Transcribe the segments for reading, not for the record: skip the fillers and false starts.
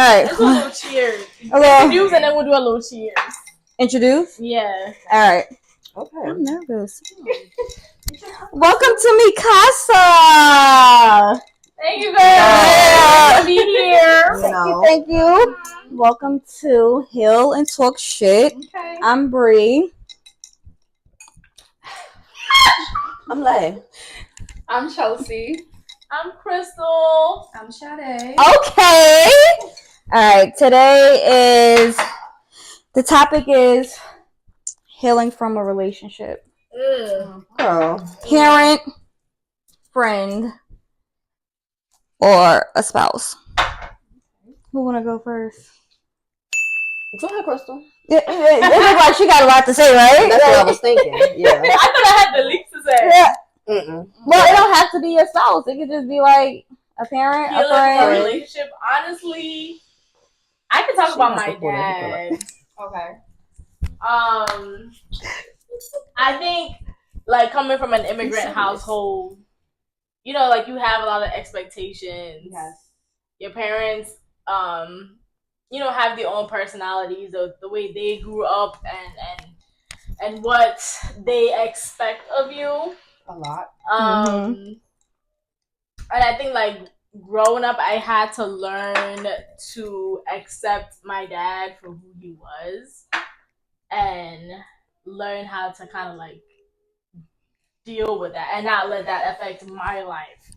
right. Let's do a little cheers. Hello. Introduce and then we'll do a little cheers. Introduce? Yeah. All right. Okay. I'm nervous. Welcome to Mikasa. Thank you, guys. To be here. Thank you. Welcome to Heal and Talk Shit. Okay. I'm Bree. I'm Lay. I'm Chelsea. I'm Crystal. I'm Sade. Okay. All right. Today the topic is healing from a relationship. Girl. Parent, friend, or a spouse. Who wanna go first? Go ahead, Crystal. It looks like she got a lot to say, right? That's what I was thinking. Yeah. I thought I had the least to say. Yeah. Mm-mm. Well, it don't have to be your spouse. It could just be like a parent, Healing a from a friend. relationship. Honestly, I can talk about my dad. Okay. I think like coming from an immigrant household, you know, like you have a lot of expectations. Yes. Your parents, you know, have their own personalities, the way they grew up and what they expect of you. A lot. And I think like growing up, I had to learn to accept my dad for who he was and learn how to kind of like deal with that and not let that affect my life.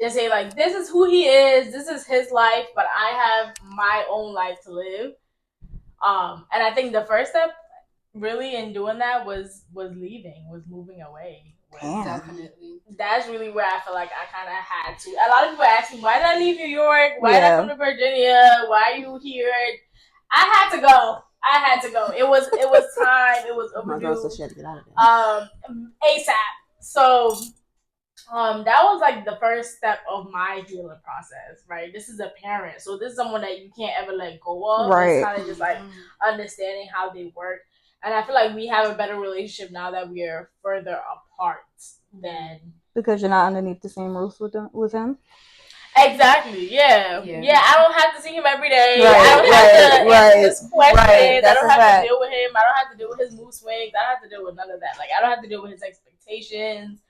Just say like, this is who he is, this is his life, but I have my own life to live. And I think the first step really in doing that was moving away. Definitely. That's really where I feel like I kind of had to. A lot of people ask me, why did I leave New York? Why did I come to Virginia? Why are you here? I had to go. It was time. It was overdue. My girl said she had to get out of there. ASAP. So that was like the first step of my healing process, right? This is a parent, so this is someone that you can't ever let go of. Right. It's kind of just like understanding how they work, and I feel like we have a better relationship now that we are further apart than Because you're not underneath the same roof with him. Exactly. Yeah. I don't have to see him every day. Right, I don't have to answer his questions. I That's don't a have fact. to deal with him. I don't have to deal with his mood swings. I don't have to deal with none of that. Like I don't have to deal with his expectations.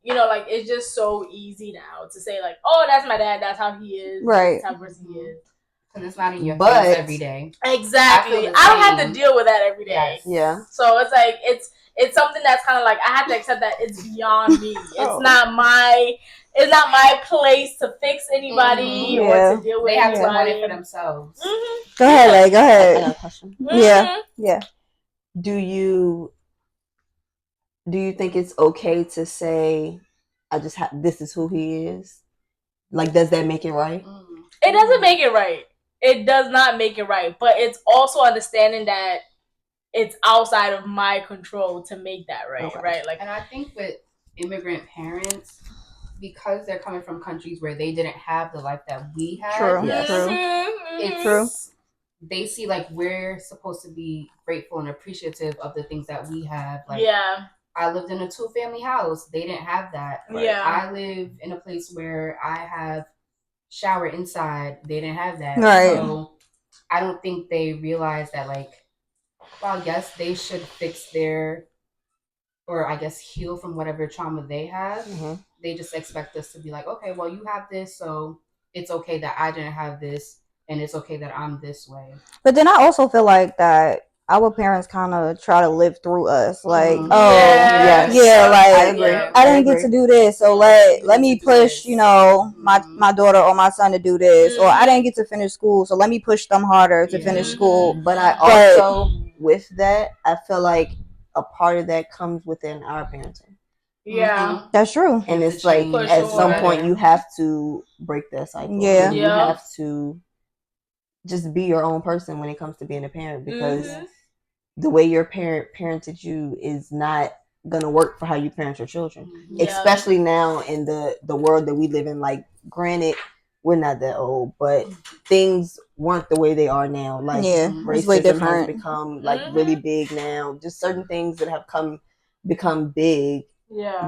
You know, like it's just so easy now to say like, oh, that's my dad. That's how he is. Right. That's how person he is. Because it's not in your face every day. Exactly. I don't have to deal with that every day. Yes. Yeah. So it's like it's something that's kind of like I have to accept that it's beyond me. It's not my place to fix anybody or to deal with They have to anybody. want it for themselves. Go ahead, Lay. Go I ahead. got a question. Yeah. Do you think it's okay to say, this is who he is? Like, does that make it right? It doesn't make it right. It does not make it right. But it's also understanding that it's outside of my control to make that right, right? Like, and I think with immigrant parents, because they're coming from countries where they didn't have the life that we had, True. it's True. They see like we're supposed to be grateful and appreciative of the things that we have. Like, I lived in a 2-family house. They didn't have that. Yeah. I live in a place where I have shower inside. They didn't have that. Right. So I don't think they realize that, like, well, yes, they should fix or I guess heal from whatever trauma they have. They just expect us to be like, okay, well, you have this, so it's okay that I didn't have this, and it's okay that I'm this way. But then I also feel like that our parents kind of try to live through us, like, like I didn't get to do this, so let me push, you know, my daughter or my son to do this, or I didn't get to finish school, so let me push them harder to finish school. But I also, with that, I feel like a part of that comes within our parenting. Yeah, that's true. And it's like at some point you have to break that cycle. Yeah, you have to just be your own person when it comes to being a parent, because the way your parent parented you is not gonna work for how you parent your children. Especially now in the world that we live in. Like, granted, we're not that old, but things weren't the way they are now. Like, racism has become like really big now. Just certain things that have become big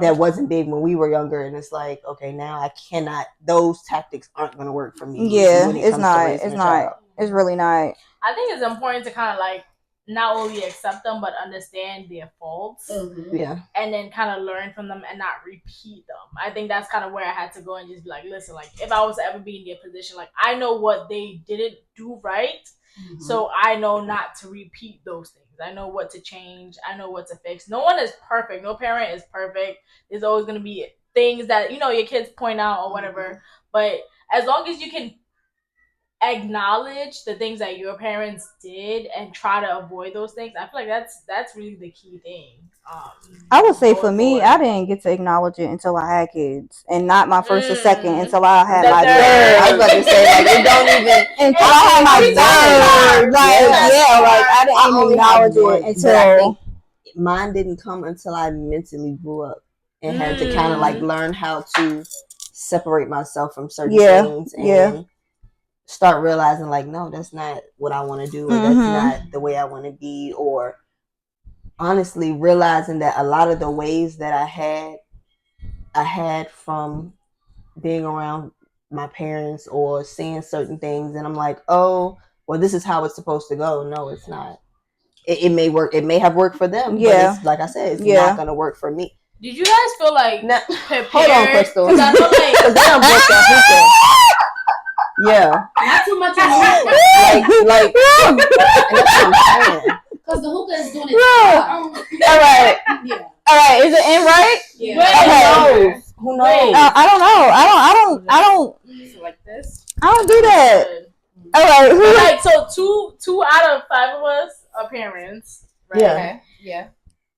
that wasn't big when we were younger, and it's like, okay, now I cannot. Those tactics aren't going to work for me. Yeah, it's not. It's not. It's really not. I think it's important to kind of like not only accept them but understand their faults. Yeah, and then kind of learn from them and not repeat them. I think that's kind of where I had to go and just be like, listen, like if I was to ever be in their position, like I know what they didn't do right, so I know not to repeat those things. I know what to change. I know what to fix. No one is perfect. No parent is perfect. There's always going to be things that, you know, your kids point out or whatever. But as long as you can acknowledge the things that your parents did and try to avoid those things, I feel like that's really the key thing. I would say for me, I didn't get to acknowledge it until I had kids, and not my first or second until I had my third. I was about to say, like, it don't even until I had my third. Like I didn't even acknowledge it until mine didn't come until I mentally grew up and had to kind of like learn how to separate myself from certain things and start realizing like, no, that's not what I want to do, or that's not the way I want to be, or honestly realizing that a lot of the ways that I had from being around my parents or seeing certain things, and I'm like, oh, well, this is how it's supposed to go. No, it's not. It may work. It may have worked for them. But it's, like I said, it's not going to work for me. Did you guys feel like prepared? Hold on, Crystal. Because I know because they don't break that hookah. Yeah. Not too much on the hookah. Like that's what I'm saying. Because the hookah is doing it. All right. Yeah. All right. Is it in right? Yeah. Okay. Who knows? I don't know. I don't. Like this. I don't do that. All right. Like so, two out of 5 of us are parents. Right? Yeah. Okay. Yeah.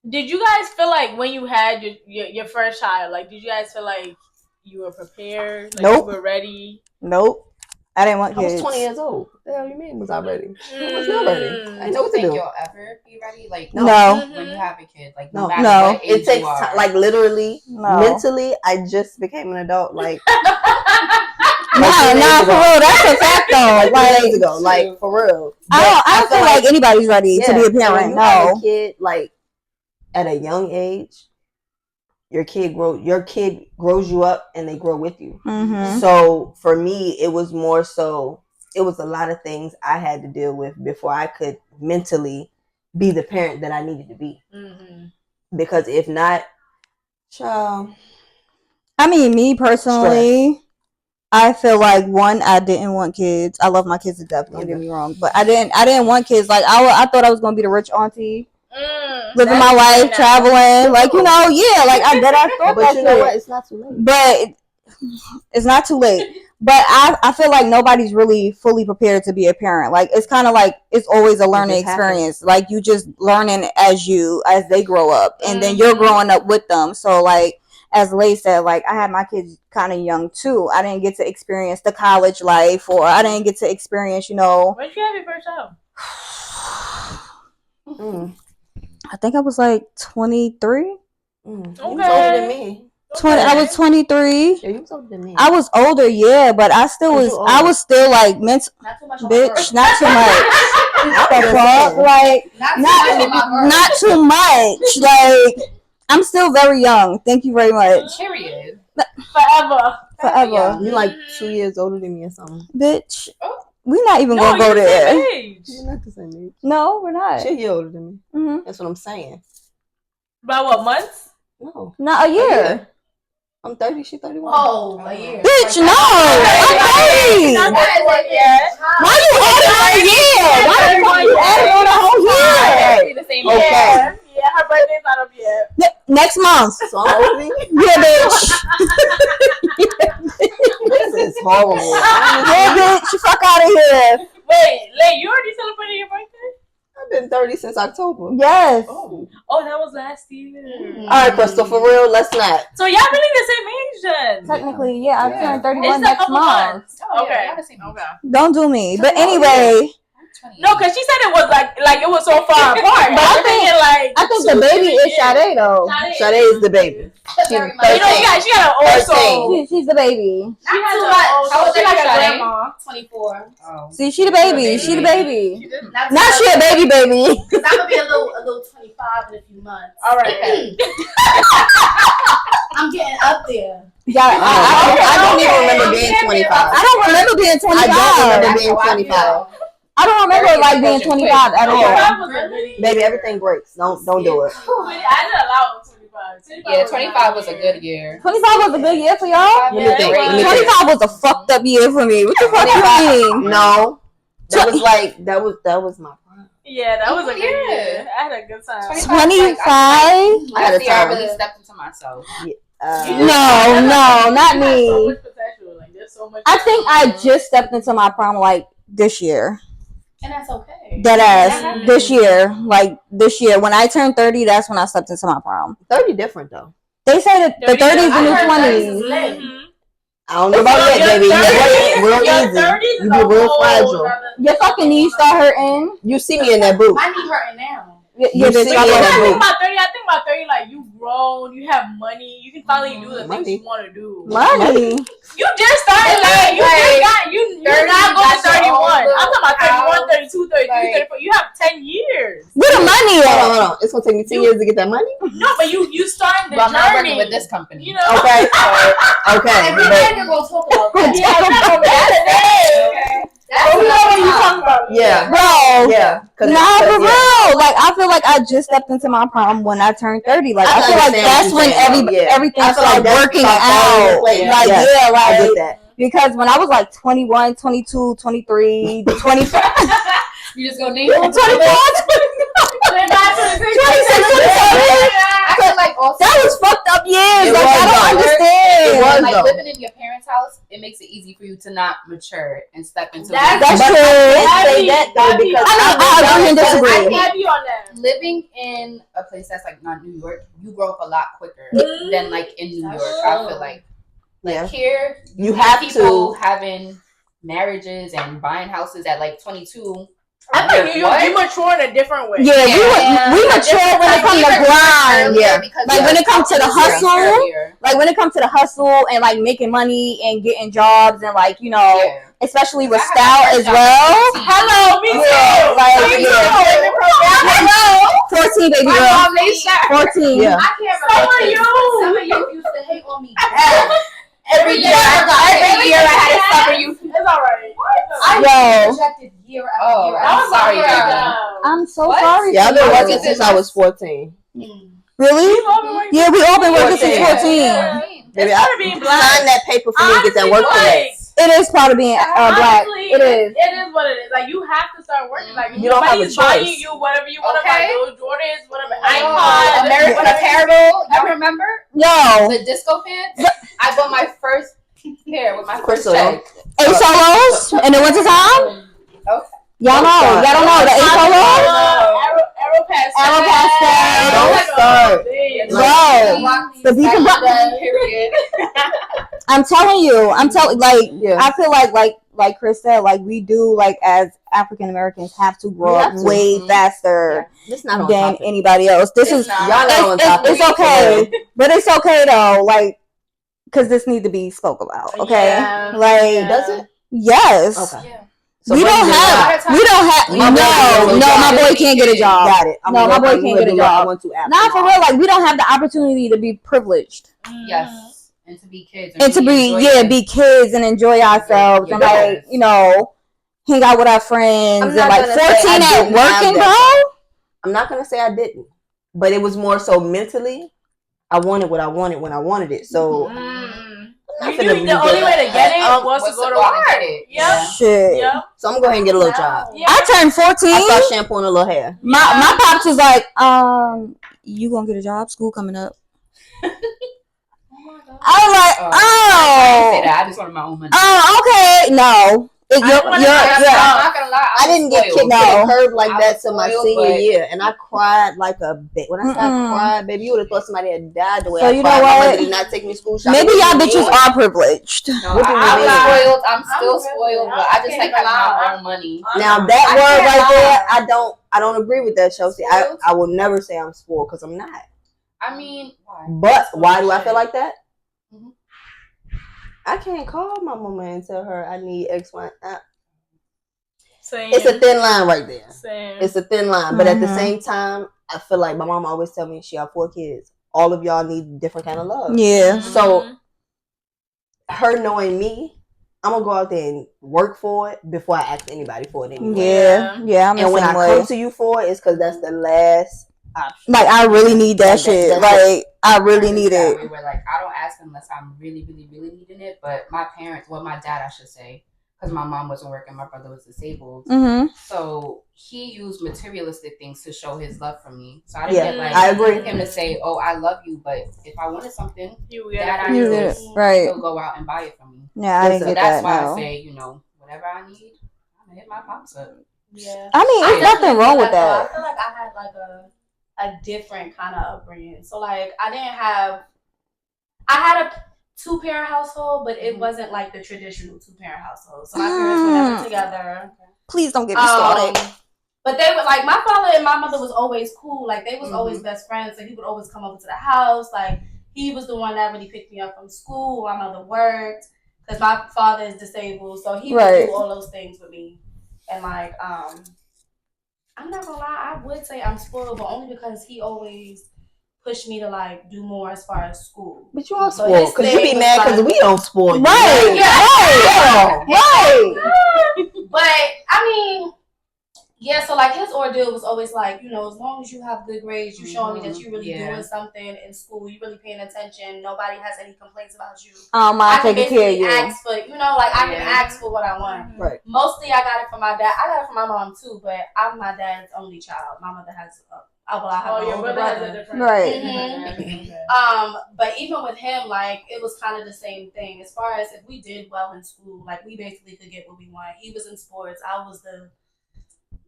Did you guys feel like when you had your first child, like, did you guys feel like you were prepared? Like Nope. You were ready? Nope. I didn't want kids. I was 20 years old. What the hell you mean was I ready? I was not ready. I know what to do. You'll ever be ready? Like no. When you have a kid, like no. What age it takes time. Like literally, mentally, I just became an adult. Like nah, for real. That's a fact though. Like days ago, like for real. I don't feel like anybody's ready to be a parent. No, a kid like at a young age. Your kid grows you up and they grow with you. Mm-hmm. So for me, it was more so, it was a lot of things I had to deal with before I could mentally be the parent that I needed to be. Mm-hmm. Because if not, child. I mean, me personally, I feel like I didn't want kids. I love my kids to death. Don't get me wrong, but I didn't want kids. Like I thought I was gonna be the rich auntie. Living my life, traveling, like, you know, like I thought but that. You know what? It's not too late. But it's not too late. But I feel like nobody's really fully prepared to be a parent. Like it's kind of like it's always a learning experience. Like you just learning as they grow up, and then you're growing up with them. So like as Lay said, like I had my kids kind of young too. I didn't get to experience the college life, or I didn't get to experience, you know. When did you have your first child? I think I was like 23. Okay. You was older than me. 20. I was 23. Yeah, you was older than me. I was older, yeah, but I was still like mental. Not too much. Bitch, not too much. Like not too much. Like I'm still very young. Thank you very much. Period. Forever. You like 2 years older than me or something. Bitch. We're not even gonna go there. You're not the same age. No, we're not. She's a year older than me. Mm-hmm. That's what I'm saying. By what, months? No. Not a year. I'm 30, she's 31. Oh, a year. Bitch, no! I'm 30! Why you adding on a year? Why you adding on a whole year? The same Okay. Yeah, her birthday's not up yet. Next month. So I'm opening? Yeah, bitch. This is horrible. Yeah, bitch. Fuck out of here. Wait, Lay, you already celebrated your birthday? I've been 30 since October. Yes. Oh, that was last year. All right, Crystal, for real, let's not. So y'all really the same age then? Technically, yeah. I turned 31 It's a next couple month. months. Okay. Don't do me. But anyway. No, because she said it was like it was so far apart. But I'm thinking like I think the baby is Sade though. Sade is the baby. You know, she got an old soul. She's the baby. She has an old soul. She like a grandma. 24. Oh. See, she the baby. She the baby. Not She a baby. Because I'm gonna be a little 25 in a few months. All right. Yeah, I don't even remember being 25. I don't remember being 25. I don't remember being 25. I don't remember like being 25 at all. Baby, everything breaks. Don't do it. I did allow 25. Yeah, 25 was a good year. 25 was a good year for y'all. Let me think. 25 was a fucked up year for me. What the fuck you mean? No, that was like that was my prime. Yeah, that was a good year. I had a good time. 25. I had a I time. really stepped into myself. No, not me. So much potential. Like, there's so much. I think I just stepped into my prime like this year. And that's okay. Dead ass. This year. Like this year. When I turned 30, that's when I stepped into my prime. 30 different though. They say that the 30s the new 20s. I don't know about that, baby. Real easy. You be real fragile. Your fucking knees start hurting. You see me in that boot. My knee hurting now. Yeah, see bitch, me I in love that you. boot. I think about 30, like, you grown, you have money, you can finally do the things you want to do. Money. You just started, like, you're not going to 31. I'm talking about 31, 32, 33, 34. You have 10 years. Where the money at? Hold on. It's gonna take me 10 years to get that money. No, but you starting the But I'm not working journey. with this company. You know? Okay. Okay. Every day they're going to talk about that. Yeah, it's not gonna be that. That's You know what you talking about. Yeah. Bro. Yeah. Nah, for real. Like, I feel like I just stepped into my prime when I turned 30. Like, I feel like that's when everything started working out. Like, yeah, I like, get that. because when I was like 21, 22, 23, 25, You just go name 24, I feel like also that was fucked up years. It Like, was, I don't though. understand. It was, like though. living in your parents' house, it makes it easy for you to not mature and step into That's But true. I say that though because I agree and disagree. I'm happy on that. living in a place that's like not New York. You grow up a lot quicker Mhm. than like in New York. I feel like Yeah. here You have people to. having marriages and buying houses at like 22. I think you mature in a different way. Yeah, we mature when it comes to grind. Yeah. Like when it comes to the hustle, like when it comes to the hustle and like making money and getting jobs and like, you know, especially with style as well. Hello, me too. Yeah, like, Me yeah. too. 14, baby girl. 14. Yeah. I can't So are relate. you. Some of you used to hate on me. Every year I had to suffer you. It's alright. Yo. Rejected year after Oh, year. I'm sorry, I'm so What? sorry. Yeah, I've for been you. working since I was 14. Really? Yeah, we all been working since 14. Baby, It's part of being black. signed that paper for me to get that work permit. It is part of being black. Honestly, It is. It is what it is. Like, you have to start working. Like, You don't have a nobody's buying choice. you whatever you want to Okay. buy. Those Jordans, whatever. iPod, American whatever. Apparel. Y'all remember Yo. the disco pants? I bought my first pair with my first Crystal. check. A solos in the wintertime? Okay. Y'all know. Y'all don't know the A solos? Aeropastel. Don't start. Bro. The beach and Period. I'm telling you. Like, Yeah. I feel like Chris said, like we do, like as African Americans, have to grow We up have to. way faster It's not on than topic. anybody else. This It's is not. Y'all not on topic. it's okay, but it's okay though. Like, because this needs to be spoke about. Okay, Yeah. like Does it? yes. Okay. Yeah. So we what don't you have. doing? We don't have. My boy can't get a No, my job. boy can't get a job. Got it. No, my boy can't get a job. I want to after. Not for real. Like we don't have the opportunity to be privileged Yes. And to be kids. and to be be kids and enjoy ourselves and like hang out with our friends I'm and not like gonna say 14 I at didn't have working, that. bro. I'm not gonna say I didn't, but it was more so mentally. I wanted what I wanted when I wanted it. So The only way to get it was to go to work. Yeah. Shit. Yeah. So I'm gonna go ahead and get a little job. Yeah. I turned 14. I start shampooing a little hair. My pops was like, you gonna get a job? School coming up. I was like, I didn't say that. I just wanted my own money. okay, no. I'm not gonna lie. I didn't get kicked to the curb like I that was till my spoiled, senior but- year, and I cried like a bitch. When I said I cried, baby, you would have thought somebody had died the way So I you cried. know My what? mother did not take me to school shopping. Maybe y'all bitches are privileged. No, What do you I was mean? spoiled. I'm still spoiled, but I just like having my own money. Now that I word can't right lie. there, I don't agree with that, Chelsea. I will never say I'm spoiled because I'm not. I mean, why? But why do I feel like that? Mhm. I can't call my mama and tell her I need X, Y. Same. It's a thin line right there. Same. It's a thin line, but at the Mhm. same time, I feel like my mama always tell me she have 4 kids. All of y'all need different kind of love. Yeah. So her knowing me, I'm gonna go out there and work for it before I ask anybody for it anyway. Yeah. I'm and when I come to you for it, it's because that's the last option. Like I really need that shit. Like I really need it. Where like I don't ask unless I'm really, really, really needing it. But my parents, well, my dad, I should say, because my mom wasn't working, my brother was disabled, so he used materialistic things to show his love for me. So I didn't get like I agree. him to say, "Oh, I love you," but if I wanted something, Dad, he'll go out and buy it for me. Yeah, I didn't So get that's that. why No. I say, whatever I need, I'm gonna hit my pops up. Yeah, I mean, there's nothing wrong with that. I feel like I had like a different kind of upbringing. So like I had a 2-parent household, but it wasn't like the traditional 2-parent household. So my parents were never together. Please don't get me started. But they were like, my father and my mother was always cool. Like they was always best friends. So he would always come over to the house. Like he was the one that really picked me up from school. My mother worked because my father is disabled, so he would do all those things with me. And like, I'm not gonna lie, I would say I'm spoiled, but only because he always pushed me to like do more as far as school. But you all spoiled because you be mad because we don't spoil you. Right. But I mean, yeah. So like his ordeal was always like, as long as you have good grades, you showing me that you really doing something in school, you really paying attention. Nobody has any complaints about you. I can take care of you. Ask for, I can ask for what I want. Right. Mostly, I got it from my dad. I got it from my mom too, but I'm my dad's only child. My mother has. I have an older brother. Right. But even with him, like it was kind of the same thing. As far as if we did well in school, like we basically could get what we want. He was in sports. I was the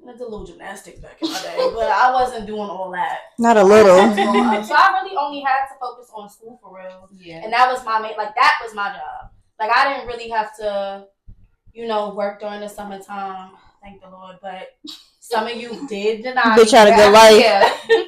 little gymnastics back in my day, but I wasn't doing all that. Not a little. So I really only had to focus on school for real. Yeah. And that was my main, like that was my job. Like I didn't really have to, work during the summertime. Thank the Lord, but. Some of you did deny me. Bitch had a good life.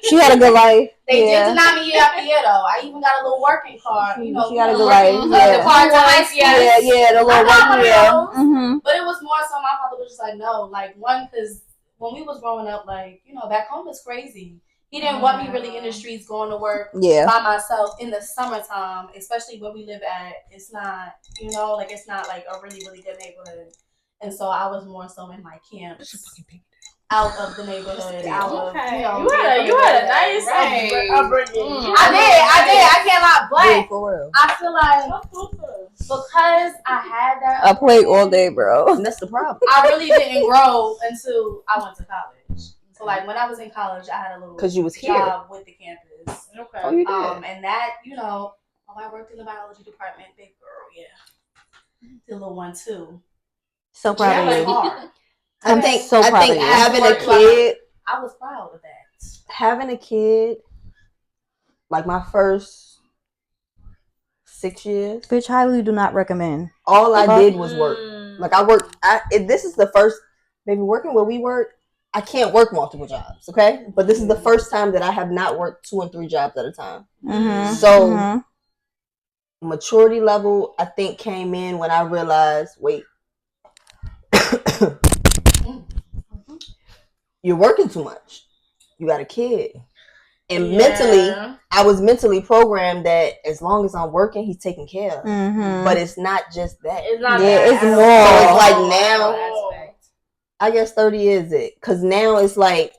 She had a good life. They did deny me year after year, though. I even got a little working card. She had a good life. The part-time, the little working. But it was more so my father was just like, no. Like, one, because when we was growing up, like, back home is crazy. He didn't want me really in the streets going to work by myself in the summertime, especially where we live at. It's not, it's not like a really, really good neighborhood. And so I was more so in my camps. Out of the neighborhood, you had a nice upbringing. I did. I can't lie, but I feel like because I had that, I played all day, bro. That's the problem. I really didn't grow until I went to college. So like when I was in college, I had a little job with the campus. Okay. Oh, you did. And that I worked in the biology department. Big girl, the little one too. So proud of you. I think having a kid, I was proud of that. Having a kid, like my first 6 years, bitch, highly do not recommend. All I did was work. Like I worked. This is the first, maybe working where we work. I can't work multiple jobs, okay? But this is the first time that I have not worked 2 and 3 jobs at a time. So maturity level, I think, came in when I realized, wait. You're working too much. You got a kid. And mentally, I was mentally programmed that as long as I'm working, he's taking care of. But it's not just that. It's not it's more. So it's like now, I guess 30 is it. Because now it's like,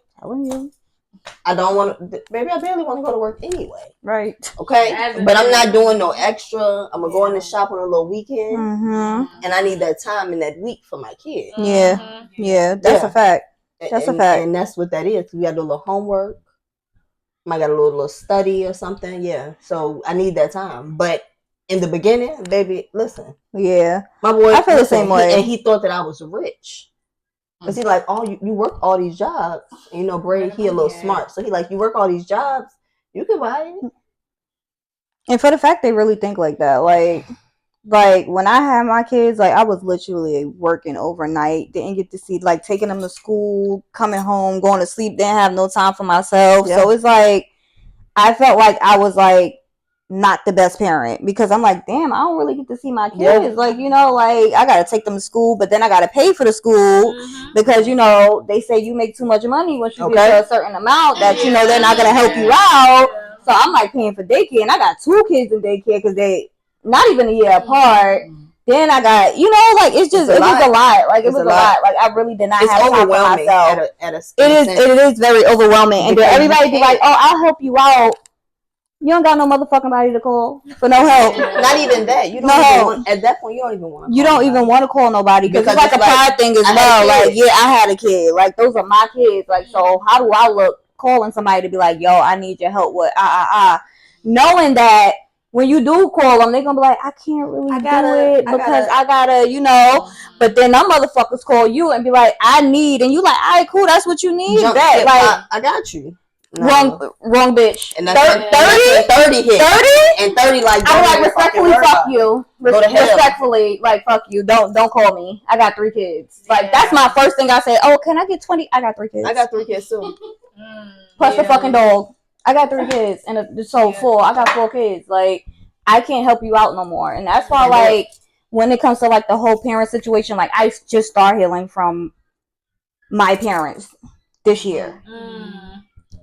I don't want to, maybe I barely want to go to work anyway. Right. Okay? But I'm not doing no extra. I'm going to go in the shop on a little weekend. And I need that time in that week for my kid. Yeah, that's a fact. That's a fact. And that's what that is. We got to do a little homework. Might got to do a little study or something. Yeah. So I need that time. But in the beginning, baby, listen. Yeah. My boy, I feel the same way. And he thought that I was rich. Because he like, you work all these jobs. And, Bray, he a little smart. So he like, you work all these jobs, you can buy it. And for the fact they really think like that, like when I had my kids, like I was literally working overnight, didn't get to see, like taking them to school, coming home, going to sleep, didn't have no time for myself. So it's like I felt like I was like not the best parent because I'm like, damn, I don't really get to see my kids. Like, like I gotta take them to school, but then I gotta pay for the school because they say you make too much money once you get to a certain amount that they're not gonna help you out. So I'm like paying for daycare, and I got 2 kids in daycare because not even a year apart. Then I got, like it was a lot. Like it was a lot. Like I really did not have time for myself. It is very overwhelming. And then everybody be like, "Oh, I'll help you out." You don't got no motherfucking body to call for no help. Not even that. You don't at that point. You don't even want to. You don't even want to call nobody because it's like a pride thing as well. Like, yeah, I had a kid. Like those are my kids. Like, so how do I look calling somebody to be like, "Yo, I need your help with knowing that when you do call them, they're gonna be like, I can't really do it because I gotta, But then them motherfuckers call you and be like, I need, and you like, all right, cool, that's what you need. That like I got you. No. Wrong bitch. And that's 30 hit. 30 and 30 like. I'm like respectfully, fuck you. Respectfully, like fuck you. Don't call me. I got 3 kids. Like that's my first thing I say. Oh, can I get 20? I got 3 kids. I got 3 kids too. Plus the fucking dog. I got 3 kids and so 4. I got 4 kids. Like I can't help you out no more. And that's why like when it comes to like the whole parent situation, like I just started healing from my parents this year.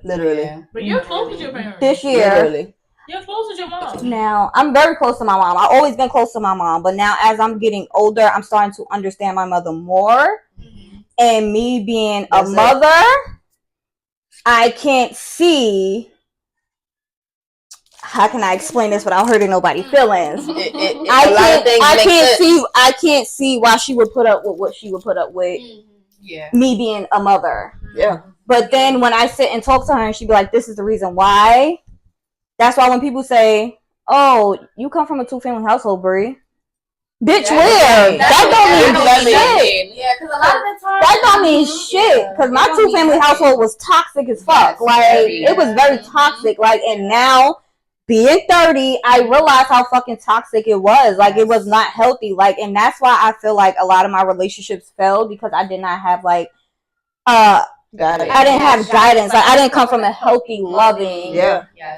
Literally. But you're close with your parents. This year. Literally. You're close with your mom. Now, I'm very close to my mom. I've always been close to my mom. But now as I'm getting older, I'm starting to understand my mother more. And me being a mother, I can't see. How can I explain this without hurting nobody's feelings? I can't see why she would put up with what she would put up with. Me being a mother. Yeah. But then when I sit and talk to her and she'd be like, this is the reason why. That's why when people say, oh, you come from a 2-family household, Brie. Bitch, where? That don't mean shit. Yeah, because a lot of the time. That don't mean shit. Because my 2-family household was toxic as fuck. Like, it was very toxic. Like, and now, being 30, I realized how fucking toxic it was. Like, it was not healthy. Like, and that's why I feel like a lot of my relationships failed because I did not have, like, I didn't have guidance. Like I didn't come from a healthy, loving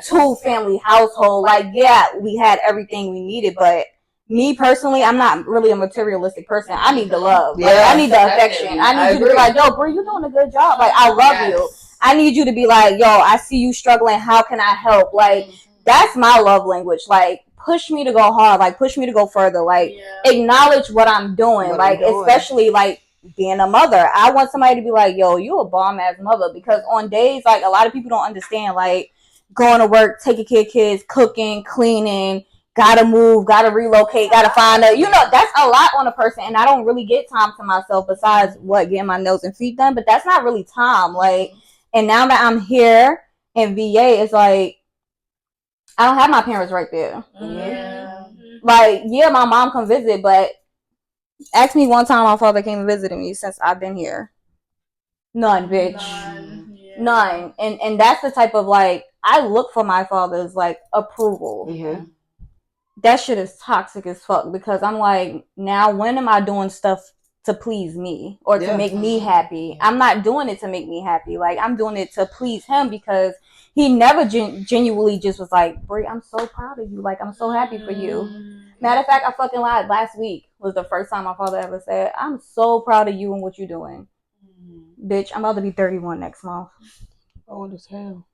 2-family household. Like, yeah, we had everything we needed, but me personally, I'm not really a materialistic person. I need the love. Like, I need the affection. I need you to be like, yo, bro, you're doing a good job. Like, I love you. I need you to be like, yo, I see you struggling. How can I help? Like, that's my love language. Like, push me to go hard. Like, push me to go further. Like, acknowledge what I'm doing. Especially, like, being a mother. I want somebody to be like, yo, you a bomb ass mother. Because on days, like, a lot of people don't understand, like, going to work, taking care of kids, cooking, cleaning, gotta move, gotta relocate, gotta find a, that's a lot on a person. And I don't really get time to myself besides getting my nails and feet done. But that's not really time. Like, and now that I'm here in VA, it's like, I don't have my parents right there. Like, yeah, my mom come visit, but ask me one time my father came and visited me since I've been here. None, bitch. None. And that's the type of, like, I look for my father's, like, approval. That shit is toxic as fuck because I'm like, now when am I doing stuff to please me or to make me happy? I'm not doing it to make me happy. Like, I'm doing it to please him because he never genuinely just was like, Brie, I'm so proud of you. Like, I'm so happy for you. Matter of fact, I fucking lied. Last week was the first time my father ever said, I'm so proud of you and what you're doing. Bitch, I'm about to be 31 next month. Old as hell.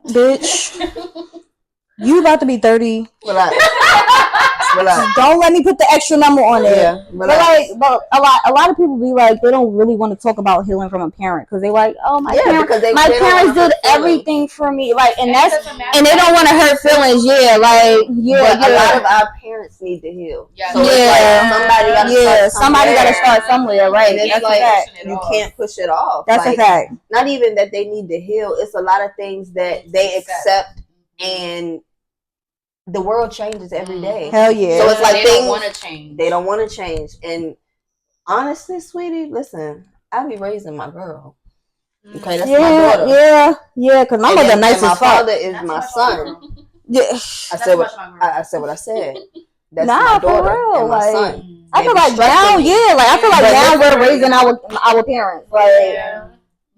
Bitch, you about to be 30. Relax. Don't let me put the extra number on it. But a lot of people be like, they don't really want to talk about healing from a parent because they like, oh, my parents did everything for me. Like, and they don't want to hurt feelings. A lot of our parents need to heal. Somebody got to start somewhere, right? And it's like you can't push it off. That's a fact. Not even that they need to heal. It's a lot of things that they accept and the world changes every day. Hell yeah. So it's like they don't want to change. They don't want to change. And honestly, sweetie, listen, I be raising my girl. Okay, that's my daughter. Yeah, because my mother nice as fuck. My father is my son. Yeah. I said what I said. That's my daughter for real. And my son. I feel like now, I feel like now we're raising our parents. Like,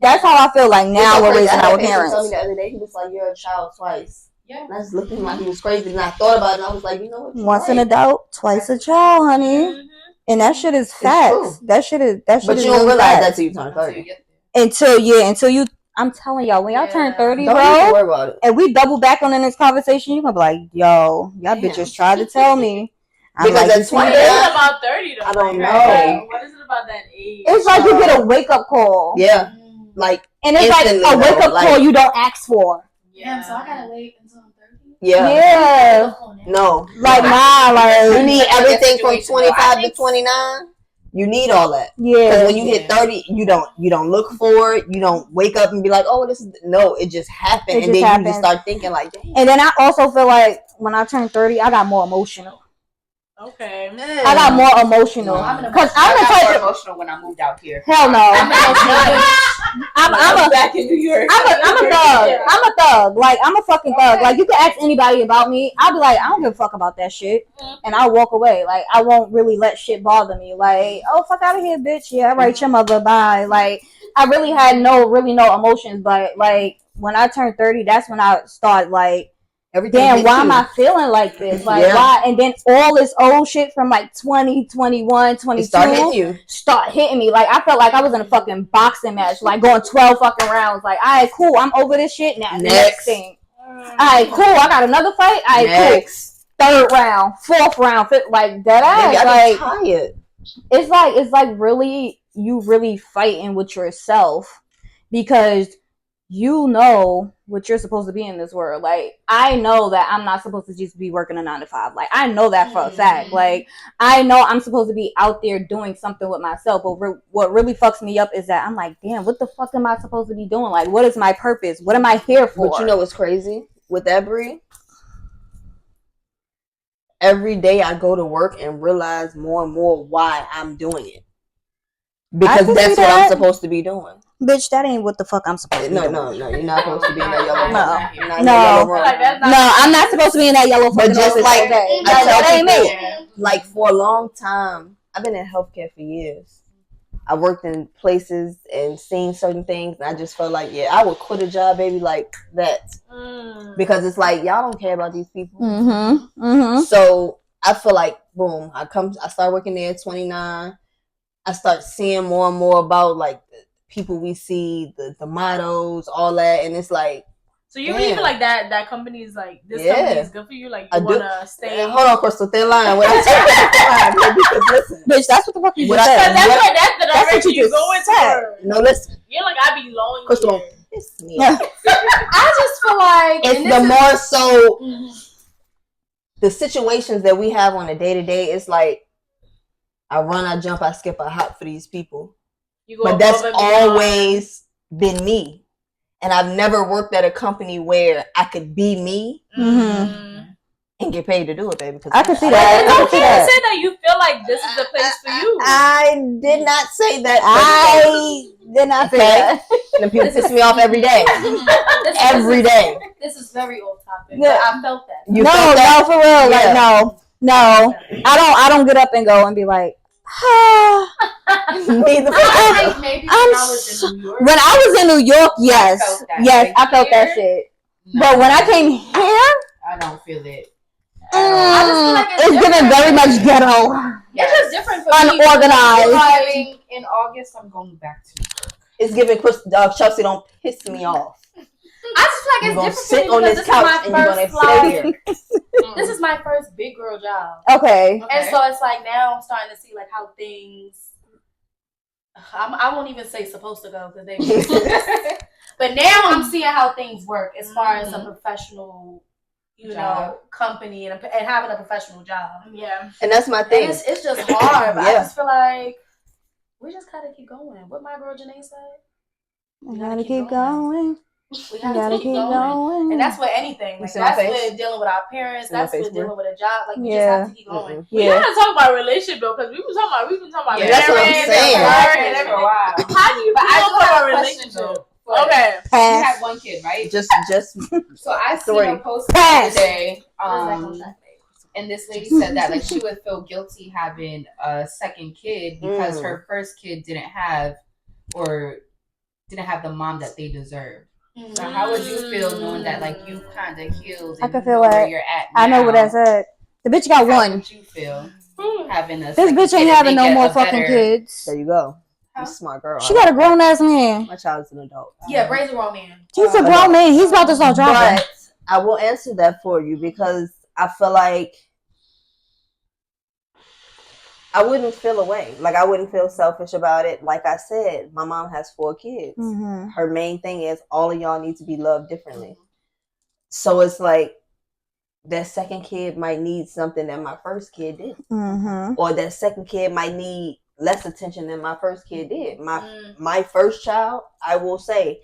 that's how I feel like now we're raising our parents. He told me the other day, he was like, you're a child twice. Yeah. And I just looked at him like he was crazy, and I thought about it, and I was like, you know what? Once an adult, twice a child, honey. And that shit is facts. That shit is. But you don't realize that till you turn 30. I'm telling y'all, when y'all turn 30, Don't bro, even worry about it. and we double back on in this conversation, you're gonna be like, yo, y'all bitches tried to tell me. I'm Because like, at 20, what is it about 30 though? I don't know. Right? What is it about that age? it's like you get a wake up call. Yeah. Like, and it's like a wake up call you don't ask for. Yeah, so I gotta wait until I'm 30. Yeah. No. Like, nah, like, you need everything from 25 to 29. You need all that. Yeah. Because when you hit 30, you don't look for it. You don't wake up and be like, oh, this is no. It just happened, and then you just start thinking like. Damn. And then I also feel like when I turned 30, I got more emotional. Okay. I got more emotional because I'm the type of emotional when I moved out here. Hell no. I'm back in New York. I'm a thug. I'm a thug. Like, I'm a fucking thug. Like, you can ask anybody about me. I'll be like, I don't give a fuck about that shit, and I'll walk away. Like, I won't really let shit bother me. Like, oh, fuck out of here, bitch. Yeah, all right, your mother. Bye. Like, I really had no emotions, but like when I turned 30, that's when I started like. Damn, why am I feeling like this? Like, why? And then all this old shit from like 20, 21, 22 start hitting me. Like, I felt like I was in a fucking boxing match, like going 12 fucking rounds. Like, all right, cool, I'm over this shit now. Next thing. All right, cool, I got another fight. All right, cool. Third round, fourth round, fifth, like that ass. Like, tired. It's like really, you really fighting with yourself because you know what you're supposed to be in this world. Like, I know that I'm not supposed to just be working a 9 to 5. Like, I know that for a fact. Like, I know I'm supposed to be out there doing something with myself. But what really fucks me up is that I'm like, damn, what the fuck am I supposed to be doing? Like, what is my purpose? What am I here for? But you know what's crazy with that, Bree? Every day I go to work and realize more and more why I'm doing it. Because that's what I'm supposed to be doing. Bitch, that ain't what the fuck I'm supposed to be doing. No, you're not supposed to be in that yellow room. No, I'm not supposed to be in that yellow room. But just like that, that ain't me. Like, for a long time, I've been in healthcare for years. I worked in places and seen certain things, and I just felt like, yeah, I would quit a job, baby, like that. Because it's like, y'all don't care about these people. So I feel like, boom, I start working there at 29. I start seeing more and more about like the people we see, the mottos, all that, and it's like. So you really feel like that company is like this company is good for you? Like, you wanna stay? Hold on, Crystal, thin line. When I'm saying line, because listen, bitch, that's what the fuck you just said. That's the direction you going to. No, listen. You're like, I be lonely. Crystal, don't piss me off. I just feel like it's the more so the situations that we have on a day to day. It's like. I run, I jump, I skip, I hop for these people. But that's always been me. And I've never worked at a company where I could be me and get paid to do it, baby. I can see that. It's okay to say that you feel like this is the place for you. I did not say that. I did not say that. And people piss me off every day. Every day. This is very off topic. Yeah. I felt that. You felt that? No, for real. Yeah. Like, no. I don't get up and go and be like, maybe when I was in New York. When I was in New York, yes. I felt that shit. No. But when I came here, I don't feel it. I just feel like it's giving very much ghetto. It's just different for unorganized. Me. In August, I'm going back to New York. It's giving Chelsea, don't piss me off. I just feel like it's different sit on this couch and you're gonna stay here. This is my first big girl job. Okay. And so it's like now I'm starting to see like how things. I won't even say supposed to go because they. But now I'm seeing how things work as far as a professional, know, company and having a professional job. Yeah. And that's my thing. And it's just hard. But I just feel like we just gotta keep going. What my girl Janae said. We gotta keep going. We gotta keep going. And that's with anything. Like, that's with dealing with our parents. That's with dealing with a job. Like, we just have to keep going. We gotta talk about relationship though, because we've been talking about that's what I'm saying. And everything. How do you feel about a relationship? Okay. You have one kid, right? Just. So I seen a post the other day. And this lady said that like she would feel guilty having a second kid because her first kid didn't have the mom that they deserved. So how would you feel knowing that like you kind of healed? And I can feel where you're at now? I know what I said. The bitch got one. How would you feel having a? This bitch ain't having no more fucking kids. There you go. You smart girl. She got a grown ass man. My child's an adult. Yeah, Bray's a grown man. He's a grown man. He's about to start driving. But I will answer that for you because I feel like I wouldn't feel away. Like, I wouldn't feel selfish about it. Like I said, my mom has 4 kids. Mm-hmm. Her main thing is all of y'all need to be loved differently. So it's like that second kid might need something that my first kid did. Mm-hmm. Or that second kid might need less attention than my first kid did. My first child, I will say,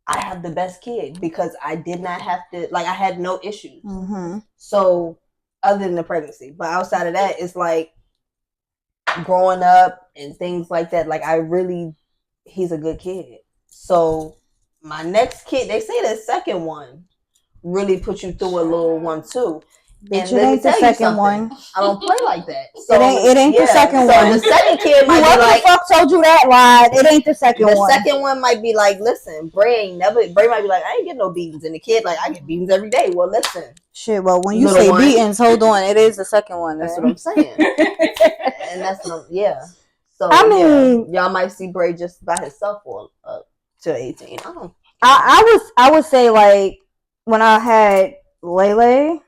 I have the best kid because I did not have to, like, I had no issues. Mm-hmm. So, other than the pregnancy. But outside of that, it's like growing up and things like that. Like, he's a good kid. So, my next kid, they say the second one really put you through a little one too. Bitch, it ain't the second one. I don't play like that. So, it ain't the second one. The second kid might Whoever be like, the fuck told you that lie? It ain't the second one. The second one might be like, listen, Bray might be like, I ain't get no beatings. And the kid like, I get beatings every day. Well, listen. Shit, well, when you say beatings, hold on. It is the second one. That's what I'm saying. And that's what So, I mean, y'all might see Bray just by himself for up to 18. I would say, like, when I had Lele,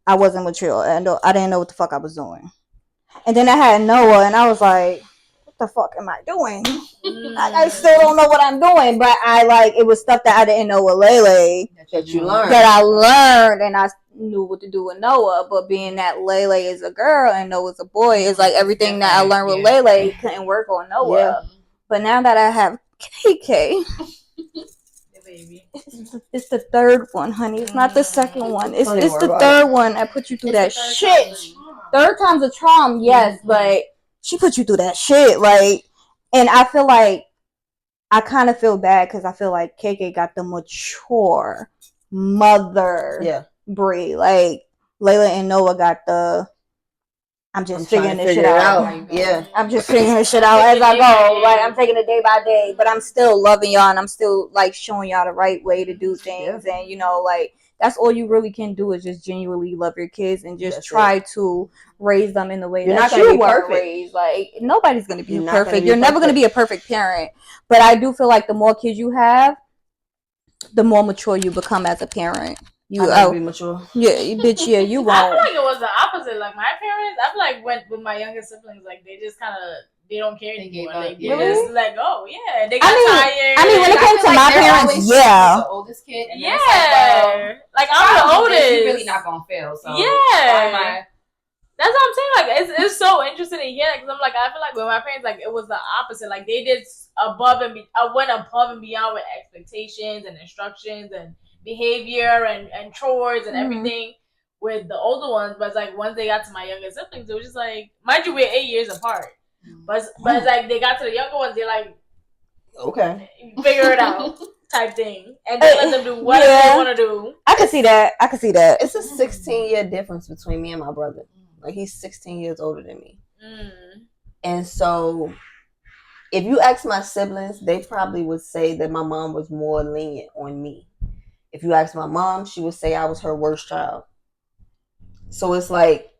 I wasn't mature. I didn't know what the fuck I was doing. And then I had Noah, and I was like, what the fuck am I doing? I still don't know what I'm doing, but it was stuff that I didn't know with Lele. That you learned. That I learned, and I knew what to do with Noah. But being that Lele is a girl and Noah's a boy, it's like everything that I learned with Lele couldn't work on Noah. Yeah. But now that I have KK... It's the third one, honey. It's not the second one. It's the third one that put you through that shit. Third time's a charm, yes, but she put you through that shit, like. And I feel like I kind of feel bad because I feel like KK got the mature mother Brie. Like Layla and Noah got the. I'm figuring this shit out. Yeah. I'm just figuring this shit out as I go. Like, I'm taking it day by day, but I'm still loving y'all and I'm still, like, showing y'all the right way to do things. Yeah. And, you know, like, that's all you really can do is just genuinely love your kids and just try to raise them in the way that you were raised. Like, nobody's going to be perfect. You're never going to be a perfect parent. But I do feel like the more kids you have, the more mature you become as a parent. You be mature. Yeah, bitch, yeah, you won't. I feel like it was the opposite. Like, my parents, I feel like with my younger siblings, like, they just kind of, they don't care anymore. Like, they just let go. Yeah, they got tired. I mean, when it comes to my parents, the oldest kid. And like I'm the oldest. You're really not gonna fail. So that's what I'm saying. Like, it's so interesting to hear that because I'm like, I feel like with my parents, like, it was the opposite. Like, they did went above and beyond with expectations and instructions and behavior and chores and everything with the older ones, but it's like once they got to my younger siblings, it was just like, mind you, we're 8 years apart, but it's like they got to the younger ones, they're like, okay, figure it out type thing, and they let them do whatever they want to do. I can see that. It's a 16-year difference between me and my brother. Like, he's 16 years older than me, and so if you ask my siblings, they probably would say that my mom was more lenient on me. If you ask my mom, she would say I was her worst child. So it's like,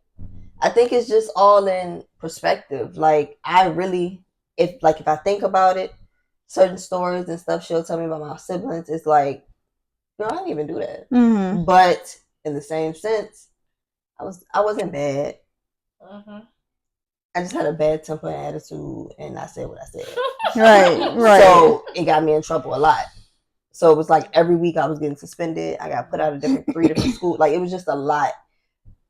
I think it's just all in perspective. Like, I really, if I think about it, certain stories and stuff she'll tell me about my siblings, it's like, girl, I didn't even do that. Mm-hmm. But in the same sense, I wasn't bad. Mm-hmm. I just had a bad temper and attitude, and I said what I said. Right. So it got me in trouble a lot. So it was like every week I was getting suspended. I got put out of 3 different schools. Like, it was just a lot.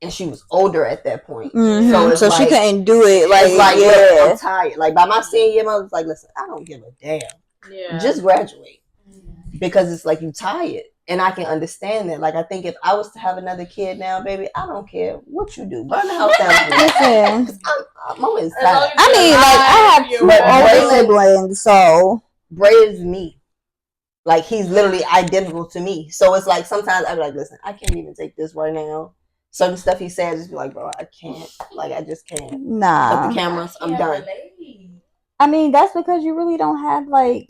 And she was older at that point. Mm-hmm. So she couldn't do it. I'm tired. Like, by my senior year, I was like, listen, I don't give a damn. Yeah. Just graduate. Because it's like, you tired. And I can understand that. Like, I think if I was to have another kid now, baby, I don't care what you do. Burn the house down. Listen. I'm always tired. I mean, like, I have 2 older siblings, so. Bray is me. Like, he's literally identical to me. So it's like, sometimes I'm like, listen, I can't even take this right now. Certain stuff he said, just be like, bro, I can't. Like, I just can't. Nah. Cut the cameras. I'm done. I mean, that's because you really don't have, like,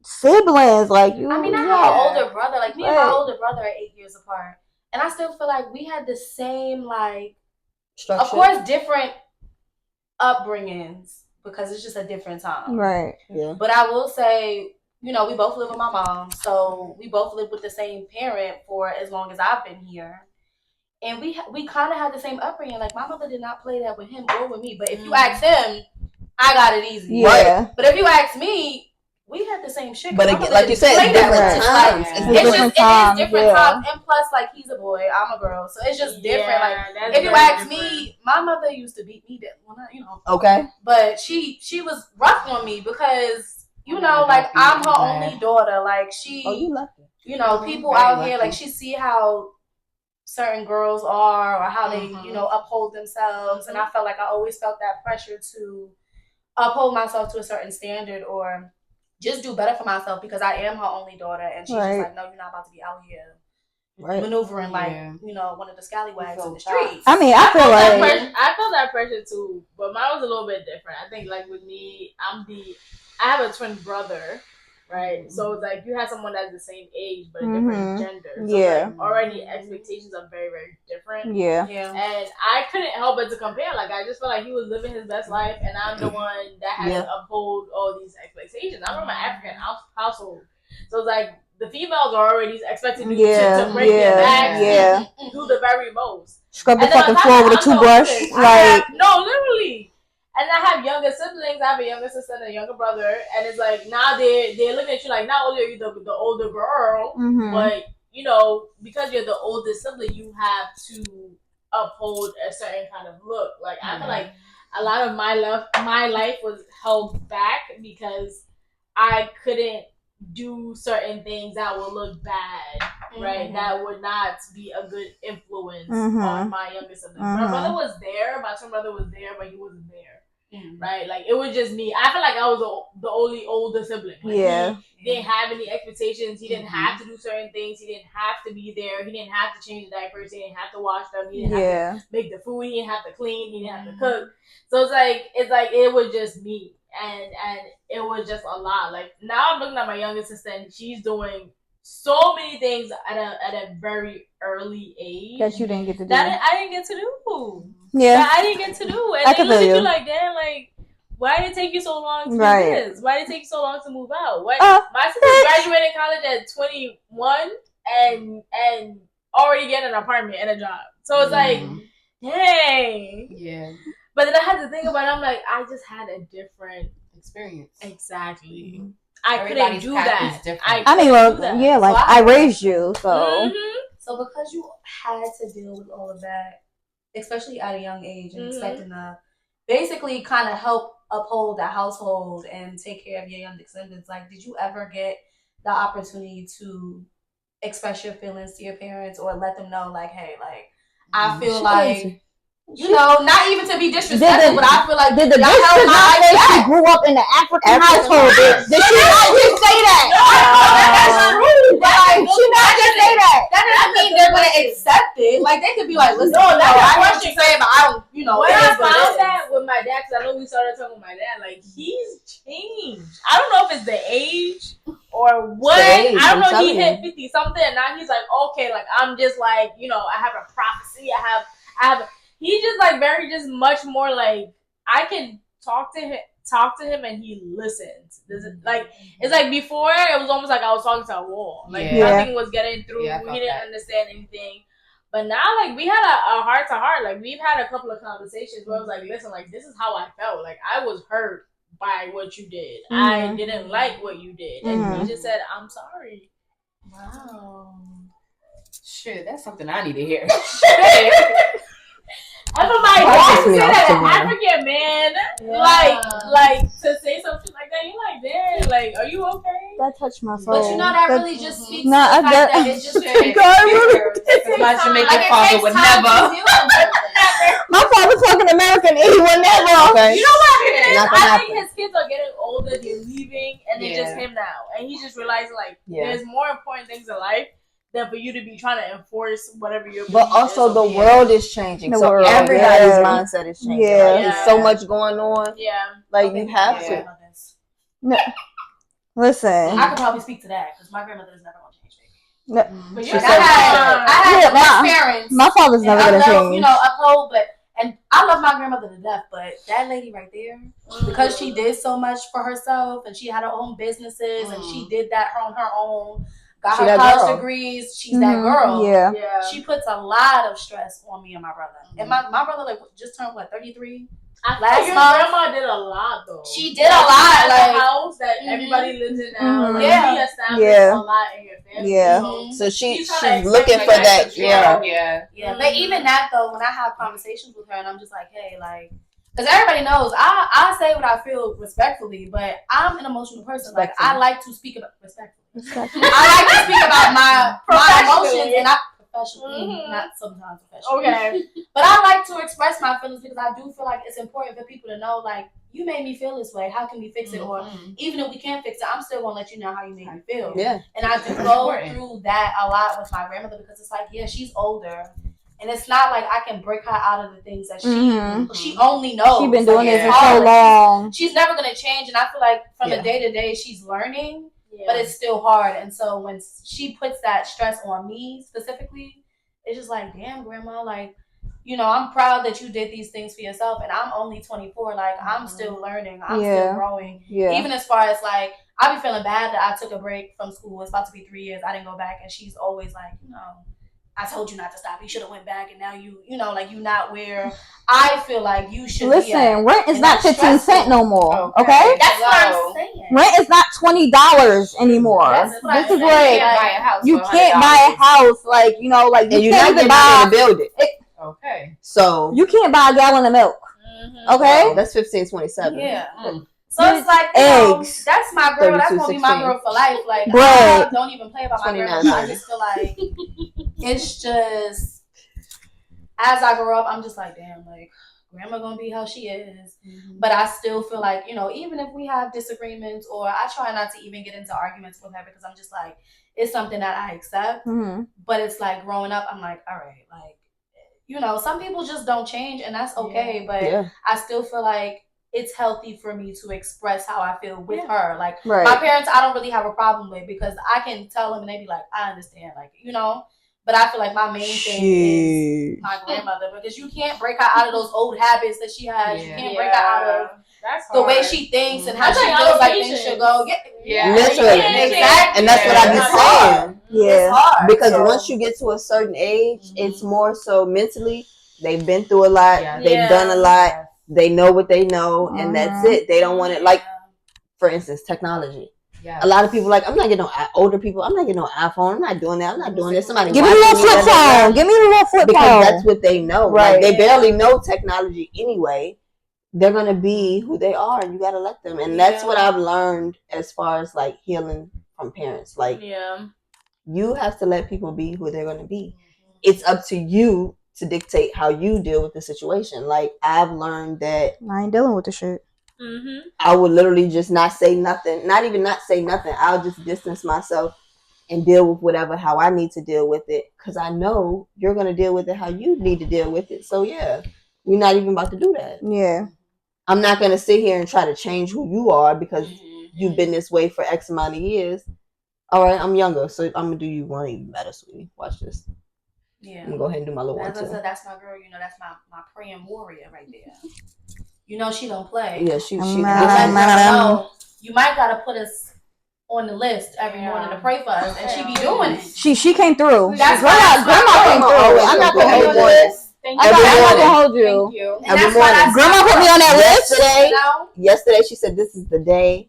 siblings. Like, you. I mean, I have an older brother. Like, me and my older brother are 8 years apart. And I still feel like we had the same, like, structure. Of course, different upbringings. because it's just a different time. Right. Yeah. But I will say, you know, we both live with my mom, so we both live with the same parent for as long as I've been here. And we kind of had the same upbringing. Like, my mother did not play that with him or with me. But if you ask him, I got it easy. Yeah. Right? But if you ask me, we had the same shit. But again, like you said, different times. It is different times. And plus, like, he's a boy, I'm a girl. So it's just different. Like, if you ask me, my mother used to beat me down. Well, not, you know. Okay. But she was rough on me because, you know, like, I'm her only daughter. Like, she, you know, people out here, like, she see how certain girls are or how they, you know, uphold themselves. And I felt like I always felt that pressure to uphold myself to a certain standard or just do better for myself because I am her only daughter. And she's just like, no, you're not about to be out here maneuvering like, you know, one of the scallywags in the streets. I mean, I feel like I felt that pressure too, but mine was a little bit different. I think, like, with me, I have a twin brother, right? So it's like you have someone that's the same age but a different gender. So like, already expectations are very, very different. Yeah. And I couldn't help but to compare. Like, I just felt like he was living his best life, and I'm the one that has to uphold all these expectations. I'm from an African household, so it's like the females are already expected to break their backs, do the very most, scrub the fucking floor with a toothbrush, like no, literally. And I have younger siblings. I have a younger sister and a younger brother, and it's like now they're looking at you like, not only are you the older girl, but you know, because you're the oldest sibling, you have to uphold a certain kind of look. Like, I feel like a lot of my life was held back because I couldn't do certain things that would look bad, right? That would not be a good influence on my younger sibling. My brother was there, my twin brother was there, but he wasn't there. Right, like, it was just me. I feel like I was the only older sibling. Like, he didn't have any expectations. He didn't have to do certain things. He didn't have to be there. He didn't have to change the diapers. He didn't have to wash them. He didn't have to make the food. He didn't have to clean. He didn't have to cook. So it's like it was just me, and it was just a lot. Like, now I'm looking at my younger sister, and she's doing so many things at a very early age that you didn't get to do. That I didn't get to do. Yeah, I didn't get to do. And they look at you like, damn, like, why did it take you so long to do this? Why did it take you so long to move out? My sister graduated college at 21 and already getting an apartment and a job. So it's like, dang. Yeah. But then I had to think about it. I'm like, I just had a different experience. Exactly. I couldn't do that. I mean, well, yeah, like, I raised you, so. So because you had to deal with all of that, especially at a young age, and expecting to basically kind of help uphold the household and take care of your young descendants, like, did you ever get the opportunity to express your feelings to your parents or let them know, like, hey, like, I feel like, you know, not even to be disrespectful, but I feel like did the bitch not say she grew up in the African household? Did she not just say that? That's true. Like, she not just say that. That doesn't mean they're gonna accept it. Like, they could be like, listen, I know what you're saying, but I don't, you know. When I found that with my dad, because I know we started talking with my dad, like, he's changed. I don't know if it's the age or what. I don't know. He hit 50 something, and now he's like, okay, like, I'm just like, you know, I have a prophecy. I have. He's just like very, just much more like, I can talk to him and he listens. Like, it's like before it was almost like I was talking to a wall. Like, nothing was getting through. He didn't understand anything. But now, like, we had a heart to heart. Like, we've had a couple of conversations where I was like, listen, like, this is how I felt. Like, I was hurt by what you did. I didn't like what you did. And he just said, I'm sorry. Wow. Shit, that's something I need to hear. And for my dad to say that an African man, like to say something like that, you're like, damn, like, are you okay? That touched my soul. But you know, that really just speaks to the fact that it's just my Jamaican father would never. My father fucking American, he would never. Okay. You know what it is? I think his kids are getting older, they're leaving, and it's just him now. And he's just realizing, like, there's more important things in life than for you to be trying to enforce whatever you're. But also, the world is changing, so everybody's mindset is changing. Right? There's so much going on. Yeah, like you have to. No. Listen, I could probably speak to that because my grandmother is never going to change me. No. But I had my parents. My father's never going to change. You know, uphold, but And I love my grandmother to death, but that lady right there, because she did so much for herself and she had her own businesses and she did that on her own, got her college degrees. She's that girl. Yeah. She puts a lot of stress on me and my brother. And my brother like just turned 33. Last month, grandma did a lot though. She did a lot, like the house that everybody lives in now. Like, she established a lot in your family. Yeah. So she's looking for that. Yeah. But even that though, when I have conversations with her, and I'm just like, hey, like, because everybody knows I say what I feel respectfully, but I'm an emotional person. Like I like to speak about respectfully. I like to speak about my emotions and I. Professionally, not sometimes professionally. Okay. But I like to express my feelings because I do feel like it's important for people to know, like, you made me feel this way. How can we fix it? Or even if we can't fix it, I'm still going to let you know how you made me feel. Yeah. And I do go through that a lot with my grandmother because it's like, yeah, she's older. And it's not like I can break her out of the things that she only knows. She's been doing this for hard. so long. She's never going to change. And I feel like from the day to day, she's learning. But it's still hard. And so when she puts that stress on me specifically, it's just like, damn, grandma, like, you know, I'm proud that you did these things for yourself. And I'm only 24. Like, I'm still learning. I'm still growing. Yeah. Even as far as, like, I be feeling bad that I took a break from school. It's about to be 3 years. I didn't go back. And she's always like, you know, I told you not to stop. You should have went back. And now you know, like, you not where I feel like you should be at. Rent is not 15 cents no more. Okay? That's what I'm saying. Rent is not $20 anymore. This is like, you can't buy a house. Like, you know, like, you can't even buy to build it. Okay. So you can't buy a gallon of milk. Okay? Oh, that's $15.27. Yeah. So it's like, you know, that's my girl. That's gonna be my girl for life. Like, I don't even play about my girl. I just feel like it's just as I grow up, I'm just like, damn, like grandma gonna be how she is. But I still feel like, you know, even if we have disagreements, or I try not to even get into arguments with her because I'm just like, it's something that I accept. But it's like growing up, I'm like, all right, like, you know, some people just don't change, and that's okay. But I still feel like it's healthy for me to express how I feel with her. Like, my parents, I don't really have a problem with, because I can tell them and they be like, I understand, like, you know. But I feel like my main thing is my grandmother, because you can't break her out of those old habits that she has. You can't break her out of the way she thinks and how she feels like things should go. Literally. Exactly. And that's what I be saying. It's hard. Because once you get to a certain age, it's more so mentally, they've been through a lot, they've done a lot, they know what they know, and that's it. They don't want it, like, for instance, technology. A lot of people like, I'm not getting no older people. I'm not getting no iPhone. I'm not doing that. I'm not doing this. Somebody give me a little flip phone. Give me a little flip phone. Because that's what they know. Right? Like, they barely know technology anyway. They're gonna be who they are, and you gotta let them. And that's what I've learned as far as like healing from parents. Like, you have to let people be who they're gonna be. It's up to you to dictate how you deal with the situation. Like, I've learned that I ain't dealing with the shit. I would literally just not say nothing. Not even not say nothing. I'll just distance myself and deal with whatever, how I need to deal with it. Because I know you're going to deal with it how you need to deal with it. So, yeah, we're not even about to do that. Yeah. I'm not going to sit here and try to change who you are because you've been this way for X amount of years. All right, I'm younger, so I'm going to do you one even better, sweetie. Watch this. Yeah. I'm going to go ahead and do my little one, too. That's my girl. You know, that's my praying warrior right there. You know, she don't play. Yeah, she you might gotta put us on the list every morning to pray for us, and she be doing it. She came through. That's grandma came through. I'm not gonna hold you. I'm not gonna hold you. Thank you. Every morning. Grandma put me on that list. Yesterday she said, "This is the day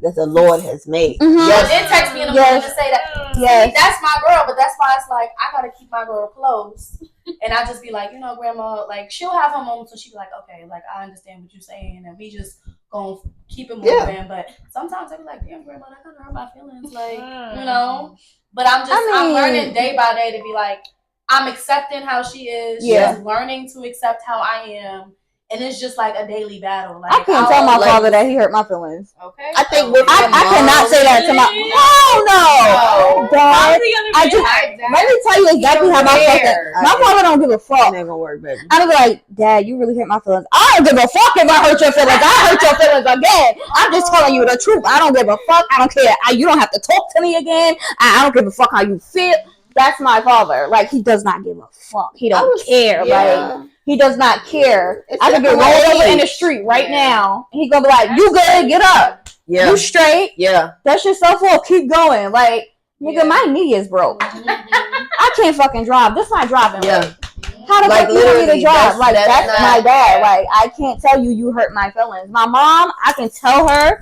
that the Lord has made." Yes. It text me in the morning to say that. Yes, that's my girl, but that's why it's like I gotta keep my girl close. And I just be like, you know, grandma, like, she'll have her moments when she be like, okay, like, I understand what you're saying, and we just gonna keep it moving. Yeah. But sometimes I be like, damn, grandma, that kind of hurt my feelings, like, you know. But I'm learning day by day to be like, I'm accepting how she is. She's learning to accept how I am. And it's just like a daily battle. Like, I can't tell my father that he hurt my feelings. Okay. I think I cannot say that to my. No. Dad, let me tell you exactly how my father don't give a fuck. It ain't gonna work, baby. I don't be like, Dad, you really hurt my feelings. I don't give a fuck if I hurt your feelings. I hurt your feelings again. I'm just telling you the truth. I don't give a fuck. I don't care. You don't have to talk to me again. I don't give a fuck how you feel. That's my father. Like, he does not give a fuck. He don't care. Like, He does not care. It's I could get like rolled over age. in the street right now. And he gonna be like, "You good? Get up. Yeah. You straight. Yeah. That's your cell phone. Keep going." Like, nigga, my knee is broke. I can't fucking drive. This not driving. Yeah. Like, how the Like, fuck you want me to literally, drive? Like, that's not- my dad. Like, I can't tell you hurt my feelings. My mom, I can tell her.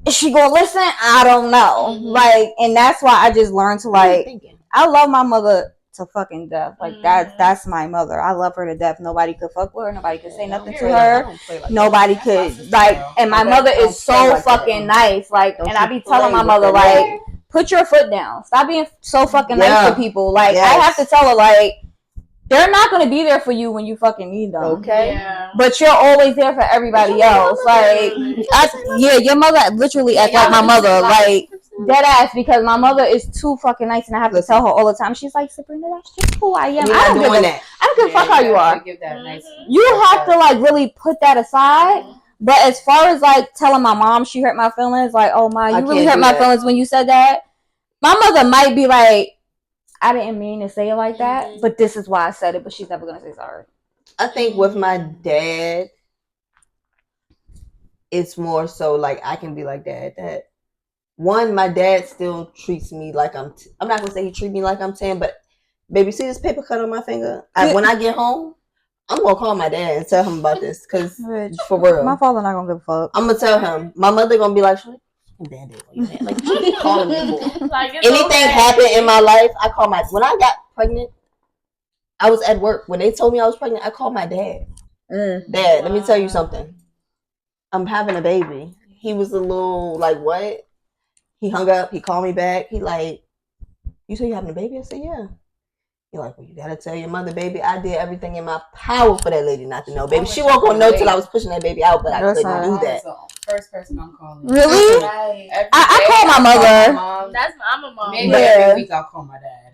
Is she gonna listen? I don't know. Like, and that's why I just learned to like. I love my mother to fucking death. Like that's my mother. I love her to death. Nobody could fuck with her. Nobody could say nothing to her. Nobody could like. And my mother is so fucking nice. Like, and I be telling my mother like, put your foot down. Stop being so fucking nice to people. Like, I have to tell her like, they're not gonna be there for you when you fucking need them. Okay. Yeah. But you're always there for everybody else. Like, your mother literally act like my mother. Like, dead ass, because my mother is too fucking nice, and I have to tell her all the time. She's like, Sabrina, that's just who I am. I don't give a fuck how you are. You have to like really put that aside. But as far as like telling my mom she hurt my feelings, like, oh my, you really hurt my feelings when you said that. My mother might be like, I didn't mean to say it like that, but this is why I said it. But she's never gonna say sorry. I think with my dad, it's more so like I can be like, Dad, that one, my dad still treats me like I'm not gonna say he treats me like I'm 10, but baby, see this paper cut on my finger? When I get home, I'm gonna call my dad and tell him about this, because for real, my father not gonna give a fuck. I'm gonna tell him. My mother gonna be like, like, you keep calling me for like, anything happened in my life. I call when I got pregnant, I was at work. When they told me I was pregnant, I called my dad. Dad, let me tell you something. I'm having a baby. He was a little like, what? He hung up. He called me back. He like, you say you're having a baby? I said, yeah. You're like, well, you gotta tell your mother, baby. I did everything in my power for that lady not to know, baby. She won't gonna know till I was pushing that baby out, but I couldn't do that. First person I'm calling. Really? I call my mother. That's I'm a mom. Maybe every week I'll call my dad.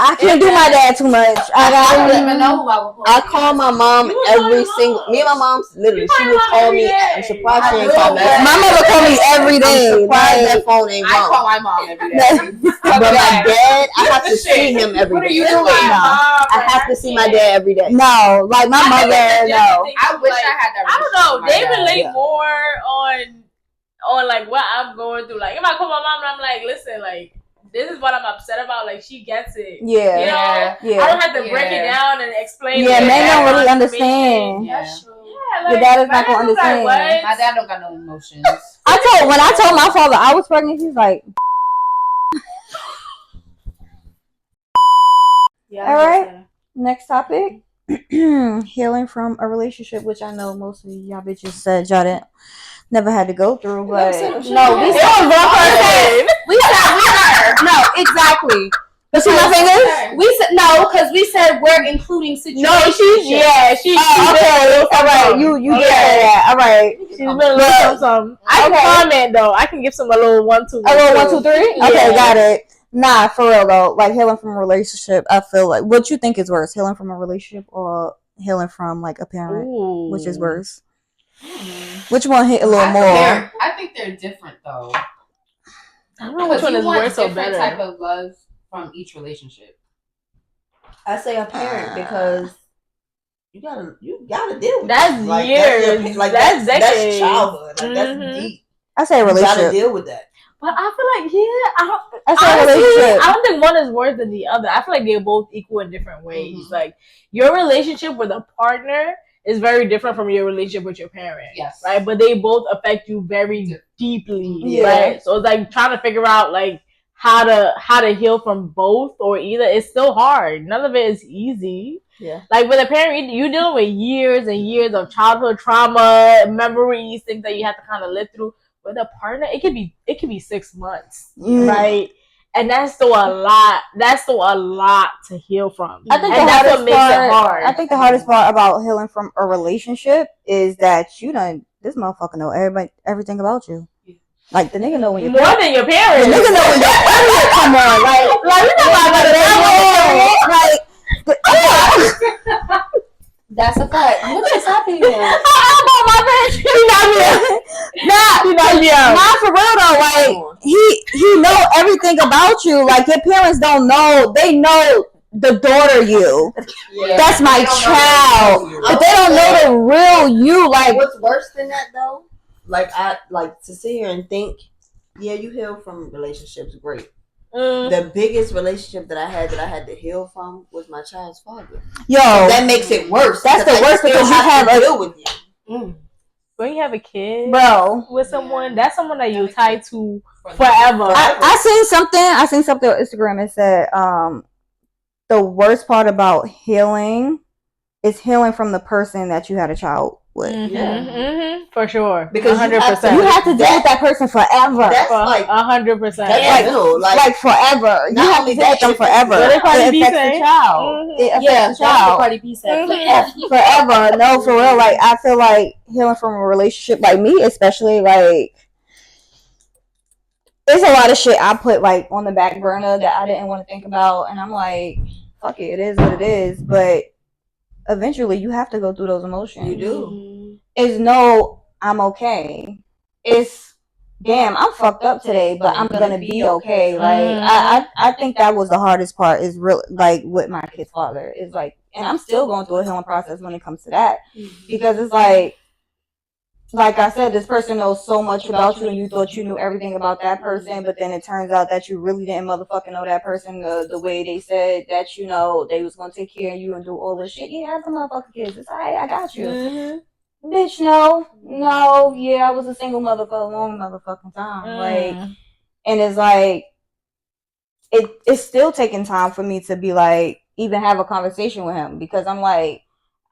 I can't do my dad too much. I don't even know who I would call. I call my mom every single. Me and my mom literally. She would call me. I'm surprised she ain't call me. My mother call me every day. I'm surprised that phone ain't I wrong. call my mom every day. But my dad, I have to see him every day. What are you doing? I have to see my dad every day. No, like my mother. No. I wish I had that. I don't know. They relate Yeah. more on like what I'm going through. Like if I call my mom and I'm like, listen, like this is what I'm upset about. Like she gets it. Yeah. You know. Yeah. I don't have to break it down and explain. Yeah, it. men don't really understand. That's true. Yeah, Your like, dad is my not gonna was like, understand. what? My dad don't got no emotions. When I told my father I was pregnant, he's like, Yeah. all right. Next topic. Healing from a relationship, which I know most of y'all bitches said y'all didn't never had to go through, but no, we said No, exactly. you see my fingers? We said no, because we said we're including situations. No, she. Okay, all right, you did that. All right, She's been a little something. I can comment though. I can give some a little 1, 2. A little 1, 2, 3. Okay, got it. Nah, for real though, like healing from a relationship, I feel like what you think is worse, healing from a relationship or healing from like a parent, which is worse? Which one hit a little more? I think they're different though. I don't know which one is worse or better. Type of love from each relationship. I say a parent because you gotta deal with That's that. years. That's decades. That's childhood. Like that's deep. I say a You gotta relationship. deal with that. But I feel like I say a relationship. I don't think one is worse than the other. I feel like they're both equal in different ways. Mm-hmm. Like your relationship with a partner is very different from your relationship with your parent. Yes. Right? But they both affect you very deeply. Yeah. Right? So it's like trying to figure out like how to heal from both or either. It's still hard. None of it is easy. Yeah. Like with a parent, you're dealing with years and years of childhood trauma, memories, things that you have to kind of live through. With a partner, it could be 6 months, right? And that's still a lot. That's still a lot to heal from. I think that's what makes it hard. I think the hardest part about healing from a relationship is that this motherfucker know everything about you. Like the nigga know when you're more than your parents. The nigga know when you're pregnant. Come on, like we talking about That's a fact. What is happening? Not for real though. Like he know everything about you. Like your parents don't know. They know the daughter you. That's my child. But they don't know the real you. Like, what's worse than that though? Like, I like to sit here and think, yeah, you heal from relationships, great. The biggest relationship that I had to heal from was my child's father. Yo, so that makes it worse. That's the worst because you have to deal with you. When you have a kid, bro, with someone, that's someone that you tied to forever. I seen something on Instagram. It said, the worst part about healing is healing from the person that you had a child with. For sure, because 100%. You have to deal with that person forever. That's like 100%. Like forever. You have to deal with them forever. It affects the child. It affects the child. Cardi B said forever. No, for real. Like, I feel like healing from a relationship, like me especially, like, there's a lot of shit I put like on the back burner that I didn't want to think about, and I'm like, fuck it, it is what it is. But eventually, you have to go through those emotions. You do. It's no, I'm okay. It's damn, I'm fucked up today, but I'm gonna be okay. Like, I think that was the hardest part. Is real, like with my kid's father. Is like, and I'm still going through a healing process when it comes to that, because it's like I said, this person knows so much about you, and you thought you knew everything about that person, but then it turns out that you really didn't motherfucking know that person the way they said that, you know, they was gonna take care of you and do all this shit. Yeah, the motherfucking kids. It's alright, I got you. Bitch, no, yeah, I was a single mother for a long motherfucking time. Like, and it's like, it's still taking time for me to be like, even have a conversation with him, because I'm like,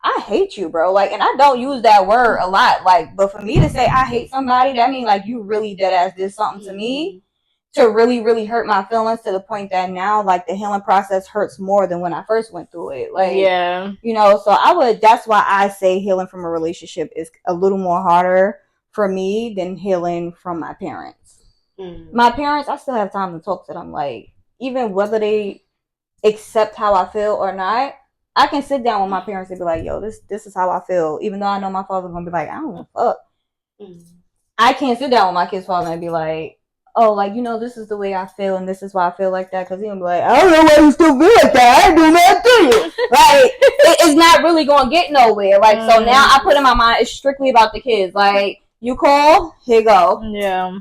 I hate you, bro. Like, and I don't use that word a lot. Like, but for me to say I hate somebody, that means like you really dead ass did something to me to really, really hurt my feelings, to the point that now like the healing process hurts more than when I first went through it. Like, yeah, you know. So that's why I say healing from a relationship is a little more harder for me than healing from my parents. My parents, I still have time to talk to them. Like, even whether they accept how I feel or not, I can sit down with my parents and be like, yo, this is how I feel. Even though I know my father's going to be like, I don't give a fuck. I can't sit down with my kid's father and be like, oh, like, you know, this is the way I feel and this is why I feel like that. Because he's going to be like, I don't know why you still feel like that. I ain't doing that to you. Like, it's not really going to get nowhere. Like, so now I put in my mind, it's strictly about the kids. Like, you call, here you go. Yeah.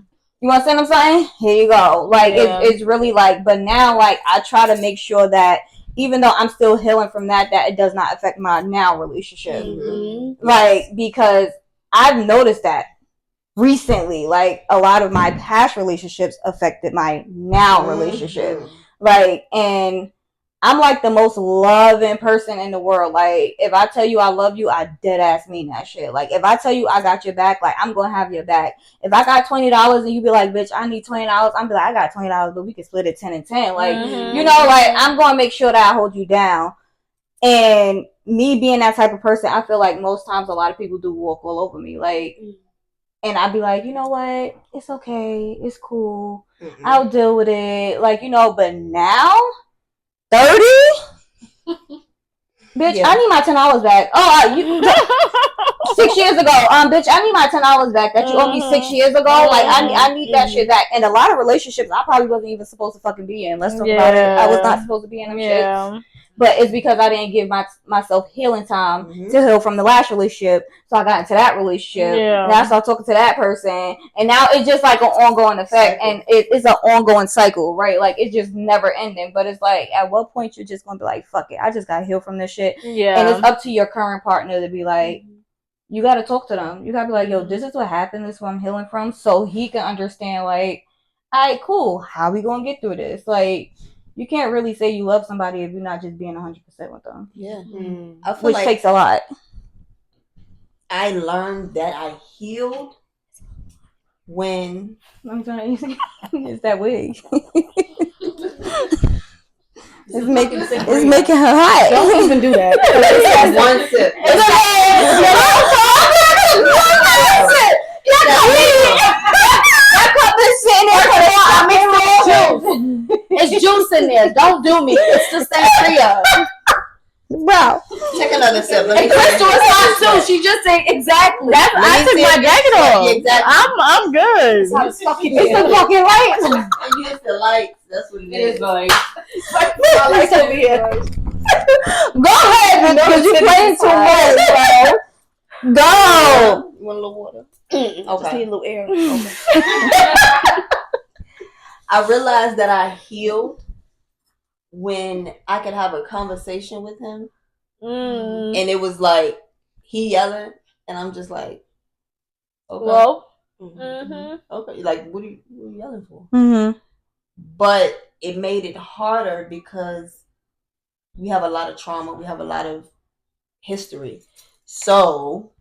You want to send them something? Here you go. Like, it's really like, but now, like, I try to make sure that even though I'm still healing from that it does not affect my now relationship. Like, because I've noticed that recently, like, a lot of my past relationships affected my now relationship. Like, and I'm like the most loving person in the world. Like, if I tell you I love you, I dead ass mean that shit. Like, if I tell you I got your back, like, I'm gonna have your back. If I got $20 and you be like, bitch, I need $20, I'm be like, I got $20, but we can split it 10 and 10. Like, you know, like, I'm gonna make sure that I hold you down. And me being that type of person, I feel like most times a lot of people do walk all over me. Like, and I'd be like, you know what? It's okay. It's cool. I'll deal with it. Like, you know, but now 30? Bitch, I need my $10 back. Oh, 6 years ago. Bitch, I need my $10 back that you owed me 6 years ago. Like, I need that shit back. And a lot of relationships I probably wasn't even supposed to fucking be in. Let's talk about it. I was not supposed to be in them shit. But it's because I didn't give myself healing time to heal from the last relationship. So I got into that relationship. Now I started talking to that person. And now it's just like an ongoing effect. And it's an ongoing cycle, right? Like, it's just never ending. But it's like, at what point you're just going to be like, fuck it. I just got to heal from this shit. Yeah. And it's up to your current partner to be like, you got to talk to them. You got to be like, yo, this is what happened. This is what I'm healing from. So he can understand, like, all right, cool. How we going to get through this? Like, you can't really say you love somebody if you're not just being 100% with them. Yeah. Which like takes a lot. I learned that I healed when... I'm trying to use that wig. It's making her hot. Don't even do that. One sip. It's juice in there. Don't do me. It's the sangria. Bro, check another sip. And Crystal is hot too. She just said exactly. I took my jacket off. Exactly. I'm good. It's the fucking lights. And you hit the lights. That's what it is. Like, I like over here. Go ahead, because you're playing too much, bro. Go. You want a little water? Okay. Just need a little air. Okay. I realized that I healed when I could have a conversation with him, and it was like he yelling, and I'm just like, okay, Well, okay, like what are you yelling for? Mm-hmm. But it made it harder because we have a lot of trauma, we have a lot of history, so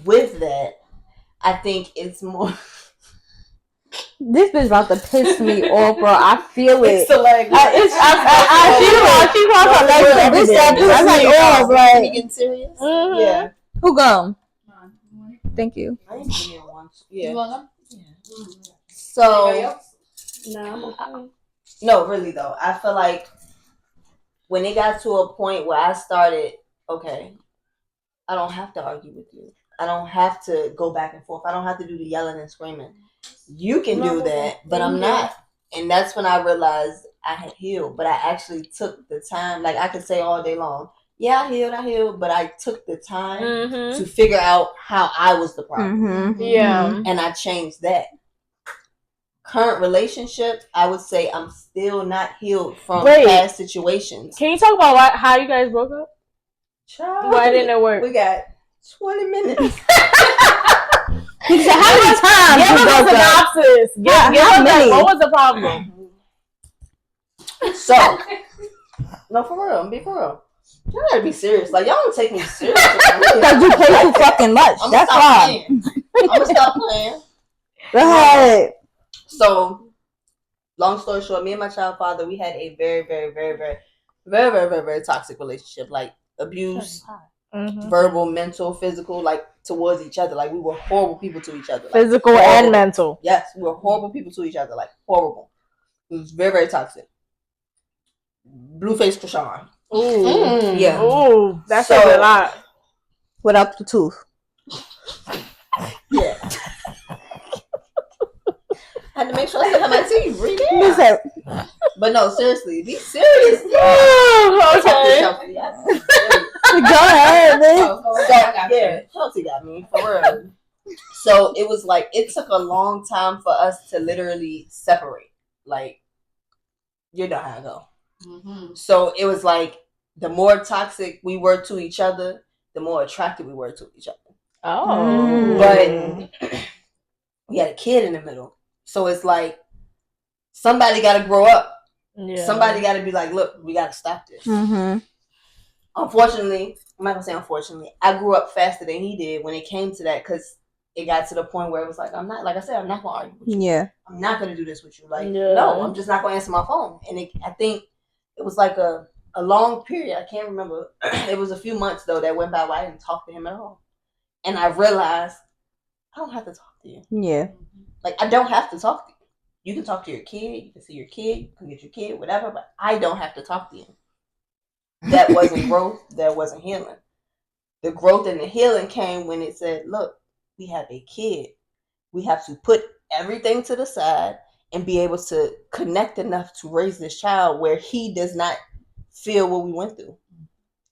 with that, I think it's more. This bitch about to piss me off, bro. I feel it. it's the leg. She's on her legs every day. I'm like, oh, Are you getting serious? Yeah. Who gum? Thank you. I ain't getting one. Yeah. You want them? So. No. Really though, I feel like when it got to a point where I started, okay, I don't have to argue with you. I don't have to go back and forth. I don't have to do the yelling and screaming. You can do that, but I'm not. And that's when I realized I had healed. But I actually took the time. Like I could say all day long, yeah, I healed. But I took the time to figure out how I was the problem. Yeah. And I changed that. Current relationship, I would say I'm still not healed from past situations. Can you talk about how you guys broke up? Why didn't it work? We got 20 minutes. He said, how many times? Give us a synopsis. Give us what was the problem? So, no, for real. Be for real. Y'all gotta be serious. Like, y'all don't take me serious. Because you play too fucking much. That's why. I'm gonna stop playing. Go ahead. So, long story short, me and my child father, we had a very, very, very, very, very, very, very, very toxic relationship. Like, abuse, verbal, mental, physical, like, towards each other. Like, we were horrible people to each other. Like, physical and mental. Yes, we were horrible people to each other. Like, horrible. It was very, very toxic. Blueface Krishan. Ooh. Yeah. Ooh, that's a lot. Without the tooth. Yeah. I had to make sure I still have my teeth. Breathe in. But no, seriously. Be serious. Okay. Go ahead, man. Chelsea got me. For real. So it was like, it took a long time for us to literally separate. Like, you know how I go. So it was like, the more toxic we were to each other, the more attracted we were to each other. Oh. But we had a kid in the middle. So it's like, somebody got to grow up. Yeah. Somebody got to be like, look, we got to stop this. Unfortunately, I'm not going to say unfortunately, I grew up faster than he did when it came to that, because it got to the point where it was like, I'm not, like I said, I'm not going to argue with you. Yeah. I'm not going to do this with you. Like, no, I'm just not going to answer my phone. And I think it was like a long period. I can't remember. It was a few months, though, that went by where I didn't talk to him at all. And I realized, I don't have to talk to you. Yeah. Like, I don't have to talk to you. You can talk to your kid. You can see your kid. You can get your kid, whatever. But I don't have to talk to you. That wasn't growth. That wasn't healing. The growth and the healing came when it said, look, we have a kid. We have to put everything to the side and be able to connect enough to raise this child where he does not feel what we went through.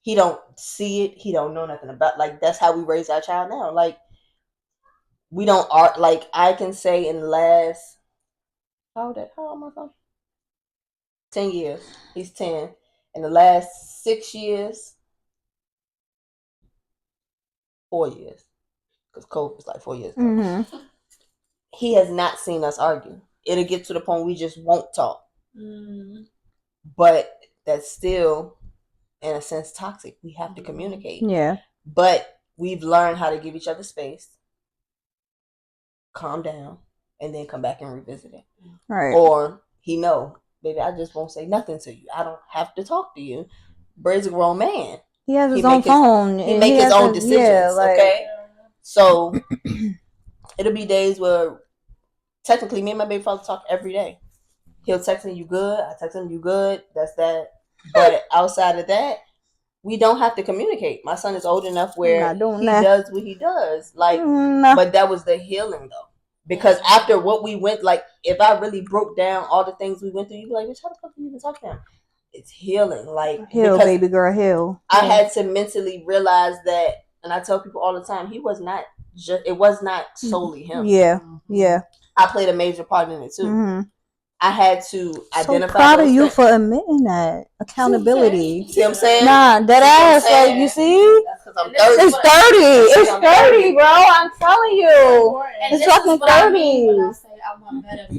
He don't see it. He don't know nothing about. Like, that's how we raise our child now. Like, we don't art. Like, I can say in the last, how old am I? 10 years. He's 10. In the last 6 years, 4 years, because COVID was like 4 years ago. He has not seen us argue. It'll get to the point we just won't talk. But that's still, in a sense, toxic. We have to communicate. Yeah. But we've learned how to give each other space, calm down, and then come back and revisit it. Right. Or he know, baby, I just won't say nothing to you. I don't have to talk to you. Brady's a grown man. He has his own phone. He makes his own decisions. Yeah, like, okay. So it'll be days where technically me and my baby father talk every day. He'll text me, you good? I text him, you good? That's that. But outside of that, we don't have to communicate. My son is old enough where he that. does what he does. Like, but that was the healing though. Because after what we went, like, if I really broke down all the things we went through, you'd be like, bitch, how the fuck are you even talking about? It's healing. Like, heal, baby girl, heal. I had to mentally realize that, and I tell people all the time, it was not solely him. Yeah, yeah. I played a major part in it too. Mm-hmm. I had to identify. So proud of you for admitting that. Accountability. See what I'm saying? Nah, that ass, like, you see? That's 'cause I'm 30. It's 30. It's 30, bro. I'm telling you. It's fucking 30. When I say I want better for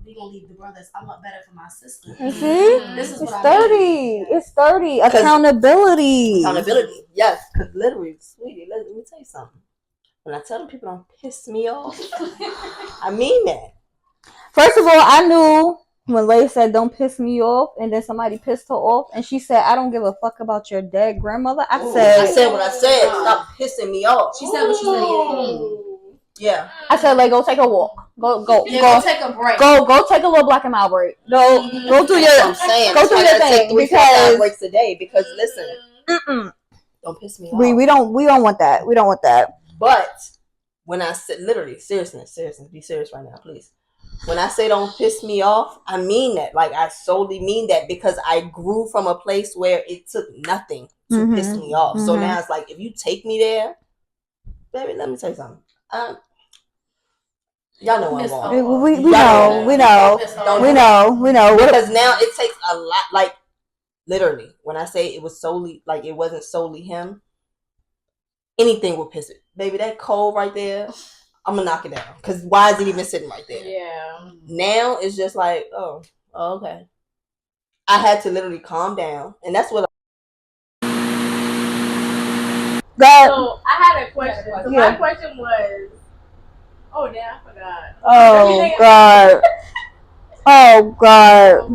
we gonna leave the brothers. I want better for my sister. You see? This is it's 30. It's 30. Accountability. Accountability. Yes. Because literally, sweetie, let me tell you something. When I tell them people don't piss me off, I mean that. First of all, I knew when Leigh said don't piss me off, and then somebody pissed her off, and she said, I don't give a fuck about your dead grandmother. I said what I said. Stop pissing me off. She said what she said. Yeah. I said, like, go take a walk. Go take a break. Go take a little Black and Mild break. Go do your. I'm saying. Go do your thing because breaks a day. Because listen, don't piss me off. We don't want that. We don't want that. But when I said, literally, seriously, be serious right now, please. When I say don't piss me off, I mean that. Like, I solely mean that because I grew from a place where it took nothing to piss me off. So now it's like, if you take me there, baby, let me tell you something. Y'all know I'm wrong. We know. Because now it takes a lot. Like, literally, when I say it was solely, like, it wasn't solely him, anything would piss it. Baby, that coal right there, I'm gonna knock it down. Because why is it even sitting right there? Yeah. Now it's just like, oh, okay. I had to literally calm down. And that's what So I had a question. So my question was, oh damn, I forgot. Oh God. Oh God.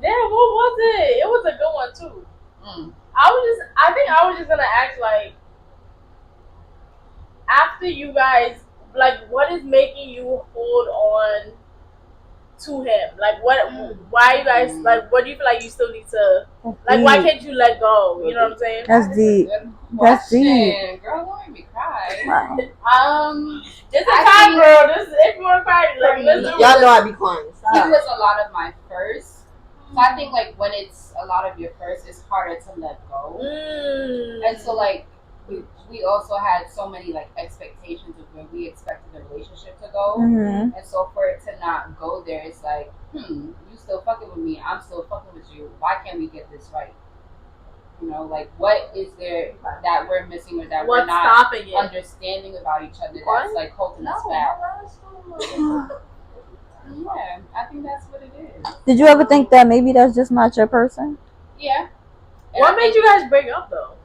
Damn, what was it? It was a good one too. I think I was just gonna ask, like, after you guys, like, what is making you hold on to him? Like, why you guys, like, what do you feel like you still need to, like, why can't you let go? You know what I'm saying? That's deep. That's deep. Girl, don't make me cry. Just a time, girl. If you want to cry, like, y'all know I be crying. He was a lot of my first. So I think, like, when it's a lot of your first, it's harder to let go. And so, like, we also had so many, like, expectations of where we expected the relationship to go. And so for it to not go there, it's like, you still fucking with me, I'm still fucking with you. Why can't we get this right? You know, like, what is there that we're missing or that we're not understanding about each other that's, like, holding us back? Yeah, I think that's what it is. Did you ever think that maybe that's just not your person? Yeah. What made you guys break up though?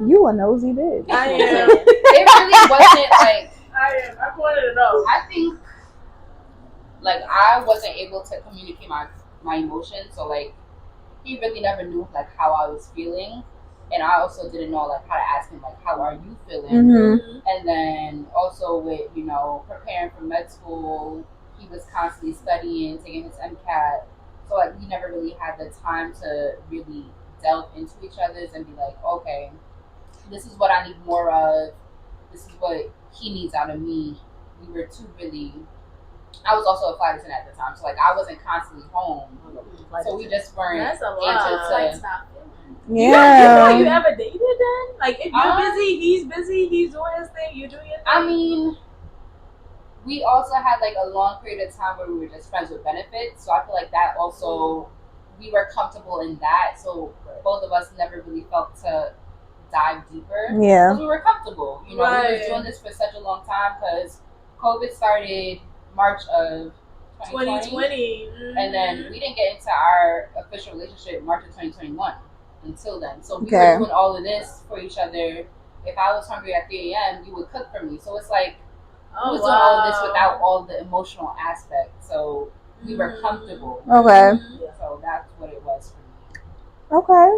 You a nosy bitch. I am. It really wasn't like. I wanted to know. I think, like, I wasn't able to communicate my emotions, so, like, he really never knew, like, how I was feeling, and I also didn't know, like, how to ask him, like, how are you feeling? And then also with, you know, preparing for med school, he was constantly studying, taking his MCAT, so, like, we never really had the time to really delve into each other's and be like, okay, this is what I need more of, this is what he needs out of me. We were too really. I was also a flight attendant at the time, so, like, I wasn't constantly home, so we just weren't able to. Yeah. You ever dated then? Like, if you're busy, he's doing his thing, you do your thing. I mean, we also had, like, a long period of time where we were just friends with benefits, so I feel like that also, we were comfortable in that, so both of us never really felt to dive deeper. Yeah. Because we were comfortable. You know, we were doing this for such a long time because COVID started March of 2020. And then we didn't get into our official relationship March of 2021 until then. So we were doing all of this for each other. If I was hungry at 3 a.m., you would cook for me. So it's like, we was doing all of this without all the emotional aspects. So we were comfortable. Okay. So that's what it was for me. Okay.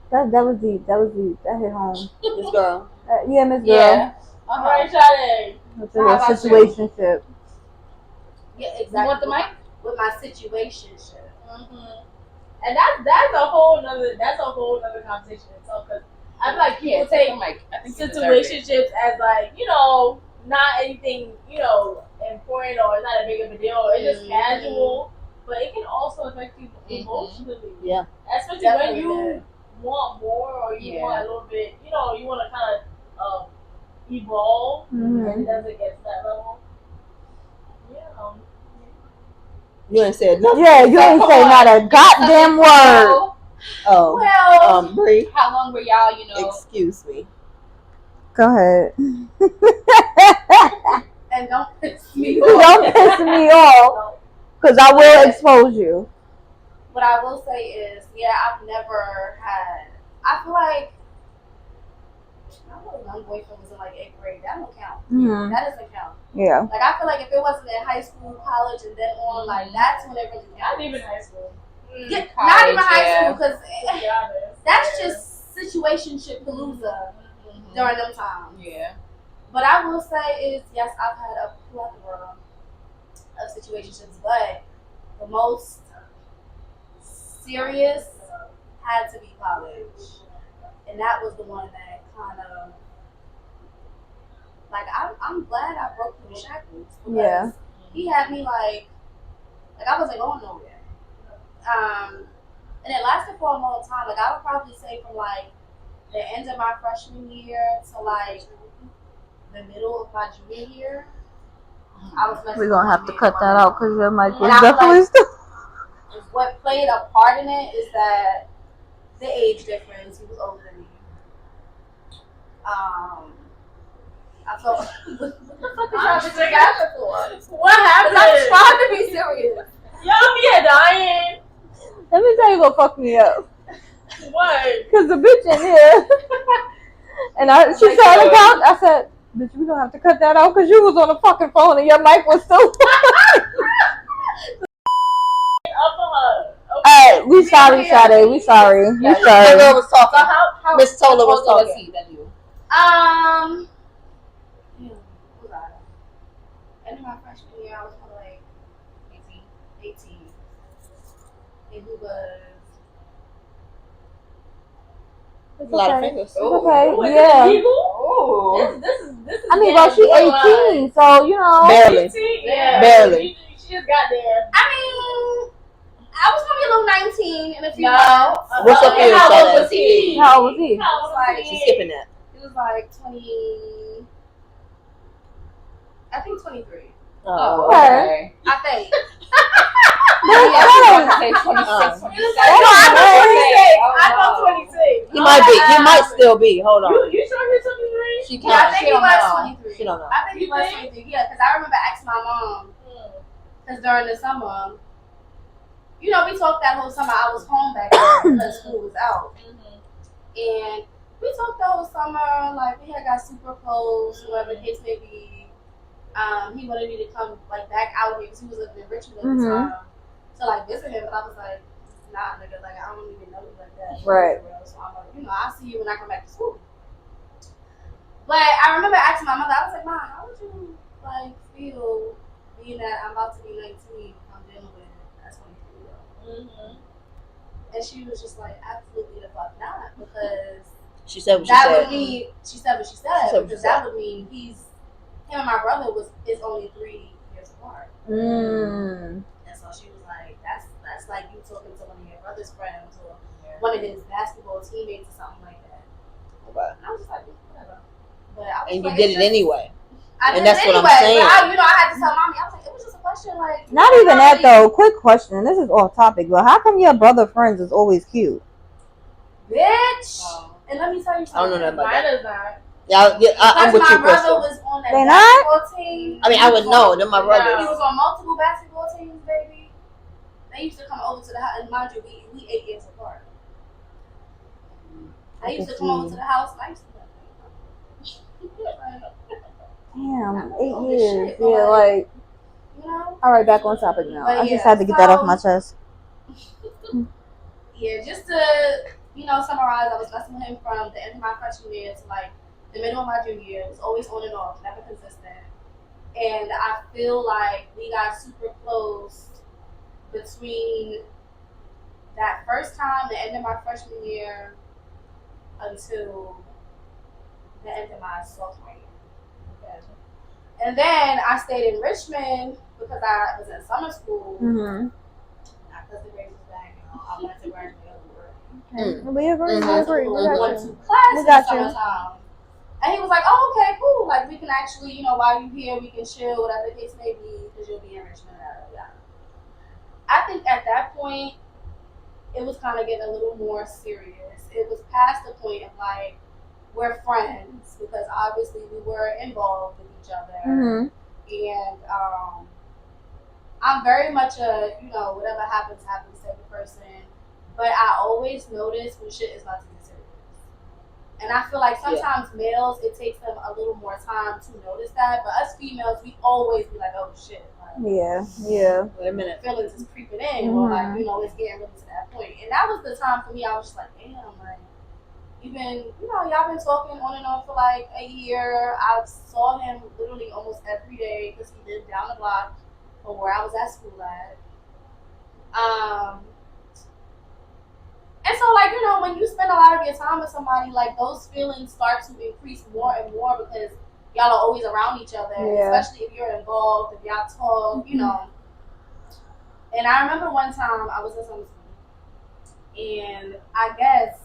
That was deep. That hit home. Miss Girl. Yeah, Miss Girl. Yeah. All right, Shade. What's your situationship? Yeah, exactly. You want the mic? With my situationship. and that's a whole nother conversation itself. Because I feel like people take situationships as like, you know, not anything, you know, important or it's not a big of a deal. Or it's just casual, but it can also affect you emotionally. Yeah, especially definitely when you want more or you want a little bit, you know, you want to kind of evolve and it doesn't get to that level. Yeah. You ain't said nothing. Yeah, you ain't say not a goddamn word. Oh, well, Bree, how long were y'all? You know, excuse me. Go ahead. And don't piss me off. Don't piss me off, because I will expose you. What I will say is, yeah, I've never had. I feel like my one boyfriend was in like 8th grade. That don't count. Mm-hmm. That doesn't count. Yeah. Like I feel like if it wasn't in high school, college, and then on, like that's when it really counts. Not even high school. Yeah, not even high school, because that's just situationship palooza during them times. Yeah. But I will say is, yes, I've had a plethora of situationships, but the most serious had to be college, and that was the one that kind of like I'm glad I broke through the shackles because he had me like I wasn't going nowhere. And it lasted for a long time. Like I would probably say from like the end of my freshman year to like the middle of my junior year. We're gonna have to cut that out because your mic was definitely still. What played a part in it is that the age difference. He was older than me. I felt what the fuck is y'all bitches laughing for? What happened? I'm trying to be serious. Y'all be dying. Let me tell you what fucked me up. What? Because the bitch in here, and she said on the couch. I said, "Bitch, we gonna have to cut that out because you was on the fucking phone and your mic was still." Hey, we sorry, Sade. We sorry. We sorry. The girl was talking. So how Miss Tola was talking. Was he than you? Who was I? End of my freshman year, I was probably like 18. And who was? A lot of fingers. Okay, yeah. Oh. This is I mean, well, she's 18, so you know. Barely. Yeah. Barely. She just got there. I mean, I was gonna be a little 19 in a few months. What's up here, How old Sade? was he? How old was he? She's skipping that. He was like 20. I think 23. Oh, okay. I think. Say 26. I thought 26. He might be. He might still be. Hold on. You sure he's something right? She Yeah, I can't. think he was 23. She don't know. I think he was 23. Yeah, because I remember asking my mom. Because during the summer, you know, we talked that whole summer. I was home back then because school was out. And we talked the whole summer. Like, we had got super close, whatever the case may be. He wanted me to come, like, back out here because he was living in Richmond at the time. To, like, visit him. But I was like, nah, nigga, like, I don't even know you like that. Right. So I'm like, you know, I'll see you when I come back to school. But I remember asking my mother, I was like, Mom, how would you, like, feel being that I'm about to be 19, I'm dealing with a 23-year-old. And she was just like, absolutely the fuck not, because She said what she that said. would mean she said what she said, because that would mean him and my brother is only 3 years apart. And so she was like, that's like you talking to one of your brother's friends or one of his basketball teammates or something like that. Okay. And I was just like, whatever. But I was And like, you did it anyway. I did And that's it what I'm anyway, saying. But I had to tell mommy. I was like, it was just a question, like. Not even that though. Quick question. This is off topic, but how come your brother friends is always cute? Bitch. And let me tell you something. I don't know that about that. Mine is not. Yeah, I'm with you, my brother Crystal. was on that They basketball team. I mean, I would know. They're my He brothers. was on multiple basketball teams, baby. They used to come over to the house, and mind you, we 8 years apart. They used to come over to the house, and I used to be like, Damn, 8 Oh, years. shit, Yeah, but, like. you know? All right, back on topic now. But I yeah, just had to get that off so- my chest. Yeah, just to, you know, summarize, I was messing with him from the end of my freshman year to like the middle of my junior year. It was always on and off, never consistent. And I feel like we got super close between that first time, the end of my freshman year, until the end of my sophomore year. Okay. And then I stayed in Richmond because I was in summer school. Mm-hmm. Not because the grades was bad, I wanted to graduate over. Okay. We agree. We agree. We got went you. to class We in got the you. summertime. And he was like, oh, okay, cool. Like, we can actually, you know, while you're here, we can chill, whatever the case may be, because you'll be in Richmond. I think at that point, it was kind of getting a little more serious. It was past the point of, like, we're friends, because obviously we were involved with each other. Mm-hmm. And I'm very much a, you know, whatever happens type of person. But I always notice when shit is about to get serious. And I feel like sometimes males, it takes them a little more time to notice that. But us females, we always be like, oh shit. Like, yeah. Wait a minute. Feelings is creeping in. Or like, you know, it's getting really to that point. And that was the time for me, I was just like, damn, like, even, you know, y'all been talking on and on for like a year. I saw him literally almost every day because he lived down the block from where I was at school at. And so, like, you know, when you spend a lot of your time with somebody, like, those feelings start to increase more and more because y'all are always around each other, especially if you're involved, if y'all talk, you know. And I remember one time I was in summer school, and I guess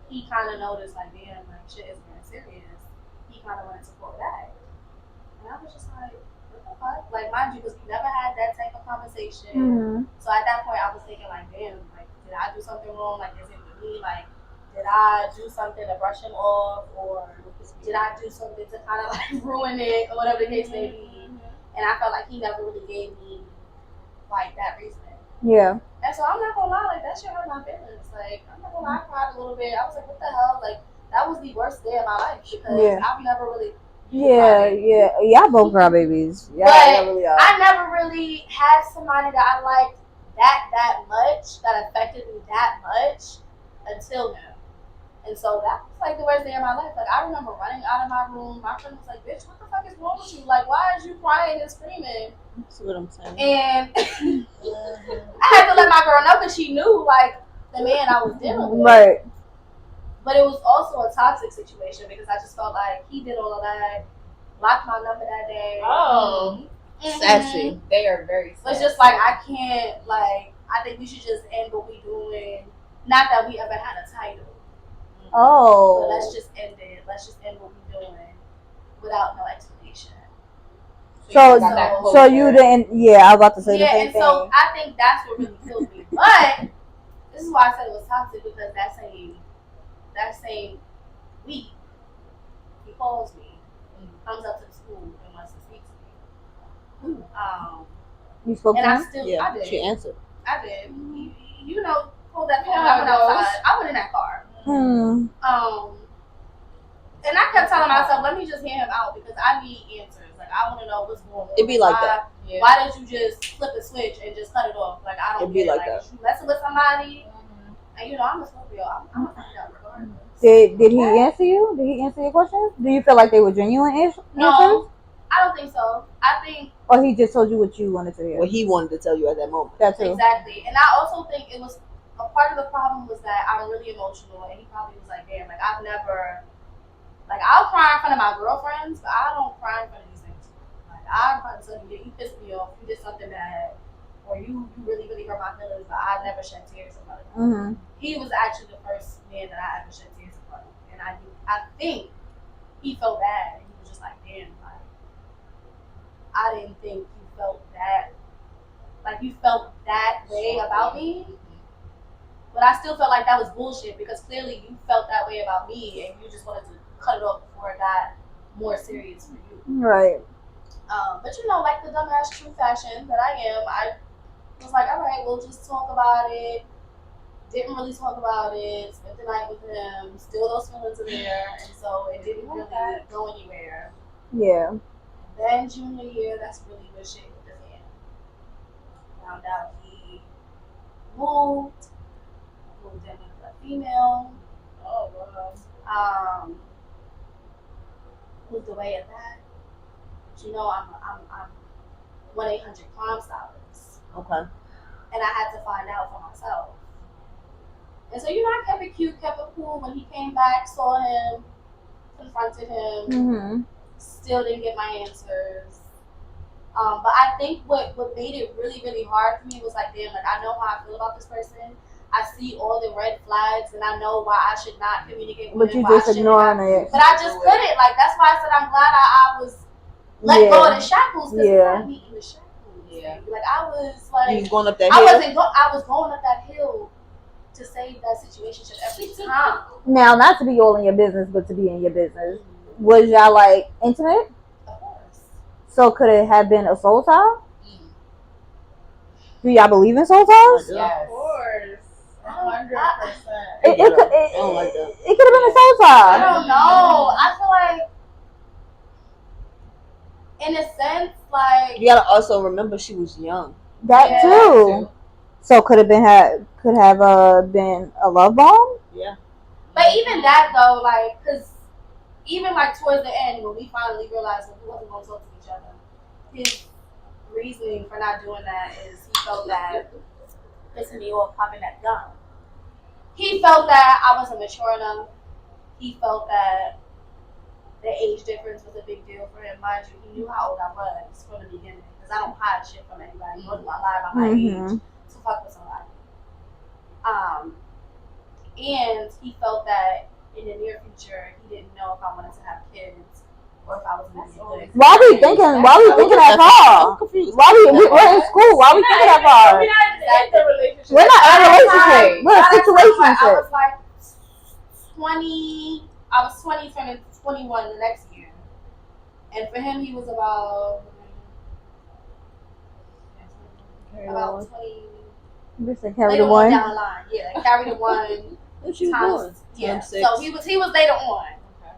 he kind of noticed, like, damn, like, shit is getting serious. He kind of wanted to pull back. And I was just like, what the fuck? Like, mind you, because we never had that type of conversation. Mm-hmm. So at that point, I was thinking, like, damn, like, did I do something wrong? Like, is it with me? Like, did I do something to brush him off? Or did I do something to kind of, like, ruin it? Or whatever the case may be. And I felt like he never really gave me, like, that reasoning. Yeah. And so I'm not gonna lie, like, that shit hurt my feelings. Like, I'm not gonna lie, I cried a little bit. I was like, what the hell? Like, that was the worst day of my life because I've never really. Y'all both cry babies. But I never really had somebody that I liked that much, that affected me that much until now. And so that was like the worst day of my life. Like, I remember running out of my room. My friend was like, bitch, what the fuck is wrong with you? Like, why is you crying and screaming? That's what I'm saying. And I had to let my girl know because she knew, like, the man I was dealing with. Right. But it was also a toxic situation because I just felt like he did all of that, blocked my number that day. Oh. Sassy. They are very sassy. But it's just like, I can't, like, I think we should just end what we doing. Not that we ever had a title. Oh. But let's just end it. Let's just end what we're doing without no explanation. So you didn't, I was about to say the same thing. So I think that's what really killed me. But this is why I said it was toxic, because that same week, he calls me, comes up to the school and wants to speak to me. You spoke to him? I did. She answered. I did. You know, pulled that phone. I went outside. I went in that car. And I kept telling myself, let me just hear him out because I need answers. Like, I want to know what's going on. It'd be like that. Yeah. Why did you just flip a switch and just cut it off? Like, I don't It'd be get like it. Like, that. you messing with somebody, and you know, I'm a Scorpio. I'm gonna find out regardless. Did he answer you? Did he answer your questions? Do you feel like they were genuine answers? No, I don't think so. I think. Or he just told you what you wanted to hear? What he wanted to tell you at that moment. That too. Exactly. And I also think it was a part of the problem was that I'm really emotional, and he probably was like, damn, like, I've never. Like, I'll cry in front of my girlfriends, but I don't cry in front of these things. Like, I'll probably tell you, you pissed me off, you did something bad, or you really, really hurt my feelings, but I never shed tears in front of him. Mm-hmm. He was actually the first man that I ever shed tears in front of. And I think he felt bad. And he was just like, damn, like, I didn't think you felt that, like, you felt that way about me. But I still felt like that was bullshit because clearly you felt that way about me and you just wanted to cut it off before it got more serious for you. Right. But you know, like the dumbass true fashion that I am, I was like, all right, we'll just talk about it. Didn't really talk about it. Spent the night with him. Still those feelings are there. And so it didn't really go anywhere. Yeah. Then junior year, that's really when shit hit the fan. Found out he moved in with a female. Oh, wow. Moved away at that. But you know, I'm 1-800-Crime Stoppers. Okay. And I had to find out for myself. And so, I kept it cute, kept it cool. When he came back, saw him, confronted him, still didn't get my answers. But I think what made it really, really hard for me was like, damn, like I know how I feel about this person. I see all the red flags, and I know why I should not communicate with him. But you just ignoring it. But I just couldn't. Like, that's why I said I'm glad I was let go of the shackles, because it had me in the shackles. Yeah. Like, I was like, you was going up that hill? I was going up that hill to save that situation every time. Now, not to be all in your business, but to be in your business. Was y'all like intimate? Of course. So could it have been a soul tie? Do y'all believe in soul ties? Yes. Of course. 100%. It could have been a soul tie. I don't know. I feel like, in a sense, like, you gotta also remember she was young. That too. So could have been been a love bomb? Yeah. But even that though, like, because even like towards the end when we finally realized that we wasn't going to talk to each other, his reasoning for not doing that is he felt that pissing me off popping that gun. He felt that I wasn't mature enough. He felt that the age difference was a big deal for him. Mind you, he knew how old I was from the beginning, because I don't hide shit from anybody. Nor do I lie about my age to fuck with somebody. And he felt that in the near future he didn't know if I wanted to have kids or if I was going to be good. Why we thinking that far? We're in school. Why we thinking that far? We're not in a relationship. We're in a situationship. I was like 20. I was 20, turning 21 the next year. And for him, he was about 20. Carry the one. Down the line. Yeah, carry the one. Times, yeah. So he was later on.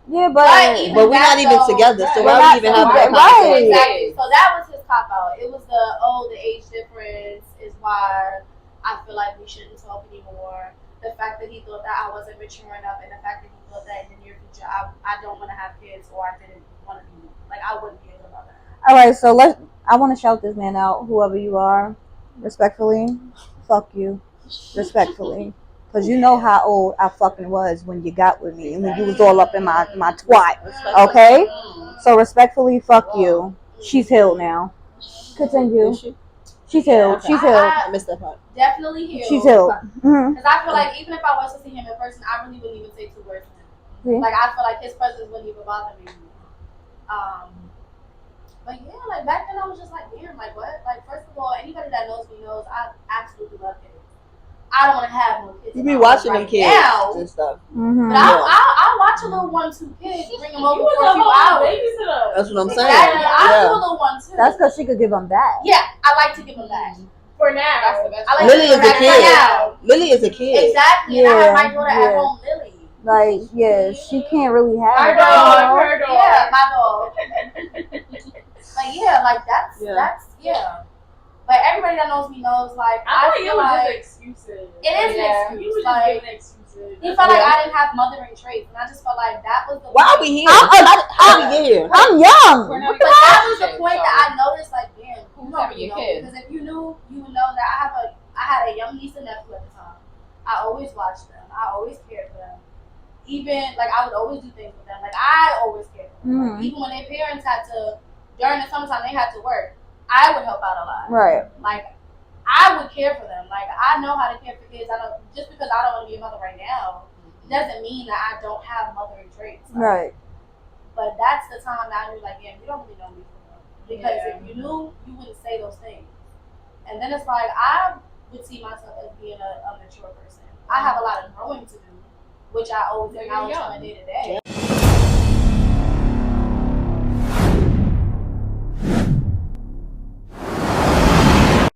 Yeah, but we're not even together, so why would we even have that conversation? Exactly. So that was his cop out. It was the age difference is why I feel like we shouldn't talk anymore. The fact that he thought that I wasn't mature enough, and the fact that he thought that in the near future I don't want to have kids, or I didn't want to be, like, I wouldn't be able to love that. All right, so I want to shout this man out, whoever you are, respectfully. Fuck you, respectfully. Because you know how old I fucking was when you got with me and when you was all up in my twat. Okay? So respectfully, fuck you. She's healed now. Continue. She's healed. She's healed. I missed that part. Definitely healed. She's healed. Because I feel like even if I was to see him in person, I really wouldn't even say 2 words to him. Like, I feel like his presence wouldn't even bother me. But yeah, like, back then I was just like, damn, like, what? Like, first of all, anybody that knows me knows I absolutely love kids. I don't want to have no kids. You be watching them kids and stuff. But I'll watch a little 1-2 kid, bring them over for a few hours. That's what I'm saying. Exactly. I'll do a little one too. That's because she could give them back. Yeah, I like to give them back. For now. That's the best. Lily is a kid. Lily is a kid. Exactly. Yeah, and I have my daughter at home, Lily. Like, yeah, she can't really have her dog. Yeah, my dog. Like, yeah, like that's But everybody that knows me knows, like, I feel like excuses. It is an excuse. You was like, just giving excuses. He felt like I didn't have mothering traits, and I just felt like that was the. Why are we here? How we get here? I'm young. But that was the point that I noticed, like, damn, who's having your kids? Because if you knew, you would know that I had a young niece and nephew at the time. I always watched them. I always cared for them. Even, like, I would always do things with them. Like, I always cared for them. Like, even when their parents had to, during the summertime, they had to work. I would help out a lot. Right. Like, I would care for them. Like, I know how to care for kids. Just because I don't want to be a mother right now doesn't mean that I don't have mothering traits. Like, right. But that's the time that I knew, like, yeah, you don't really know me for real. Because if you knew, you wouldn't say those things. And then it's like, I would see myself as being a mature person. I have a lot of growing to do, which I always acknowledge on a day-to-day.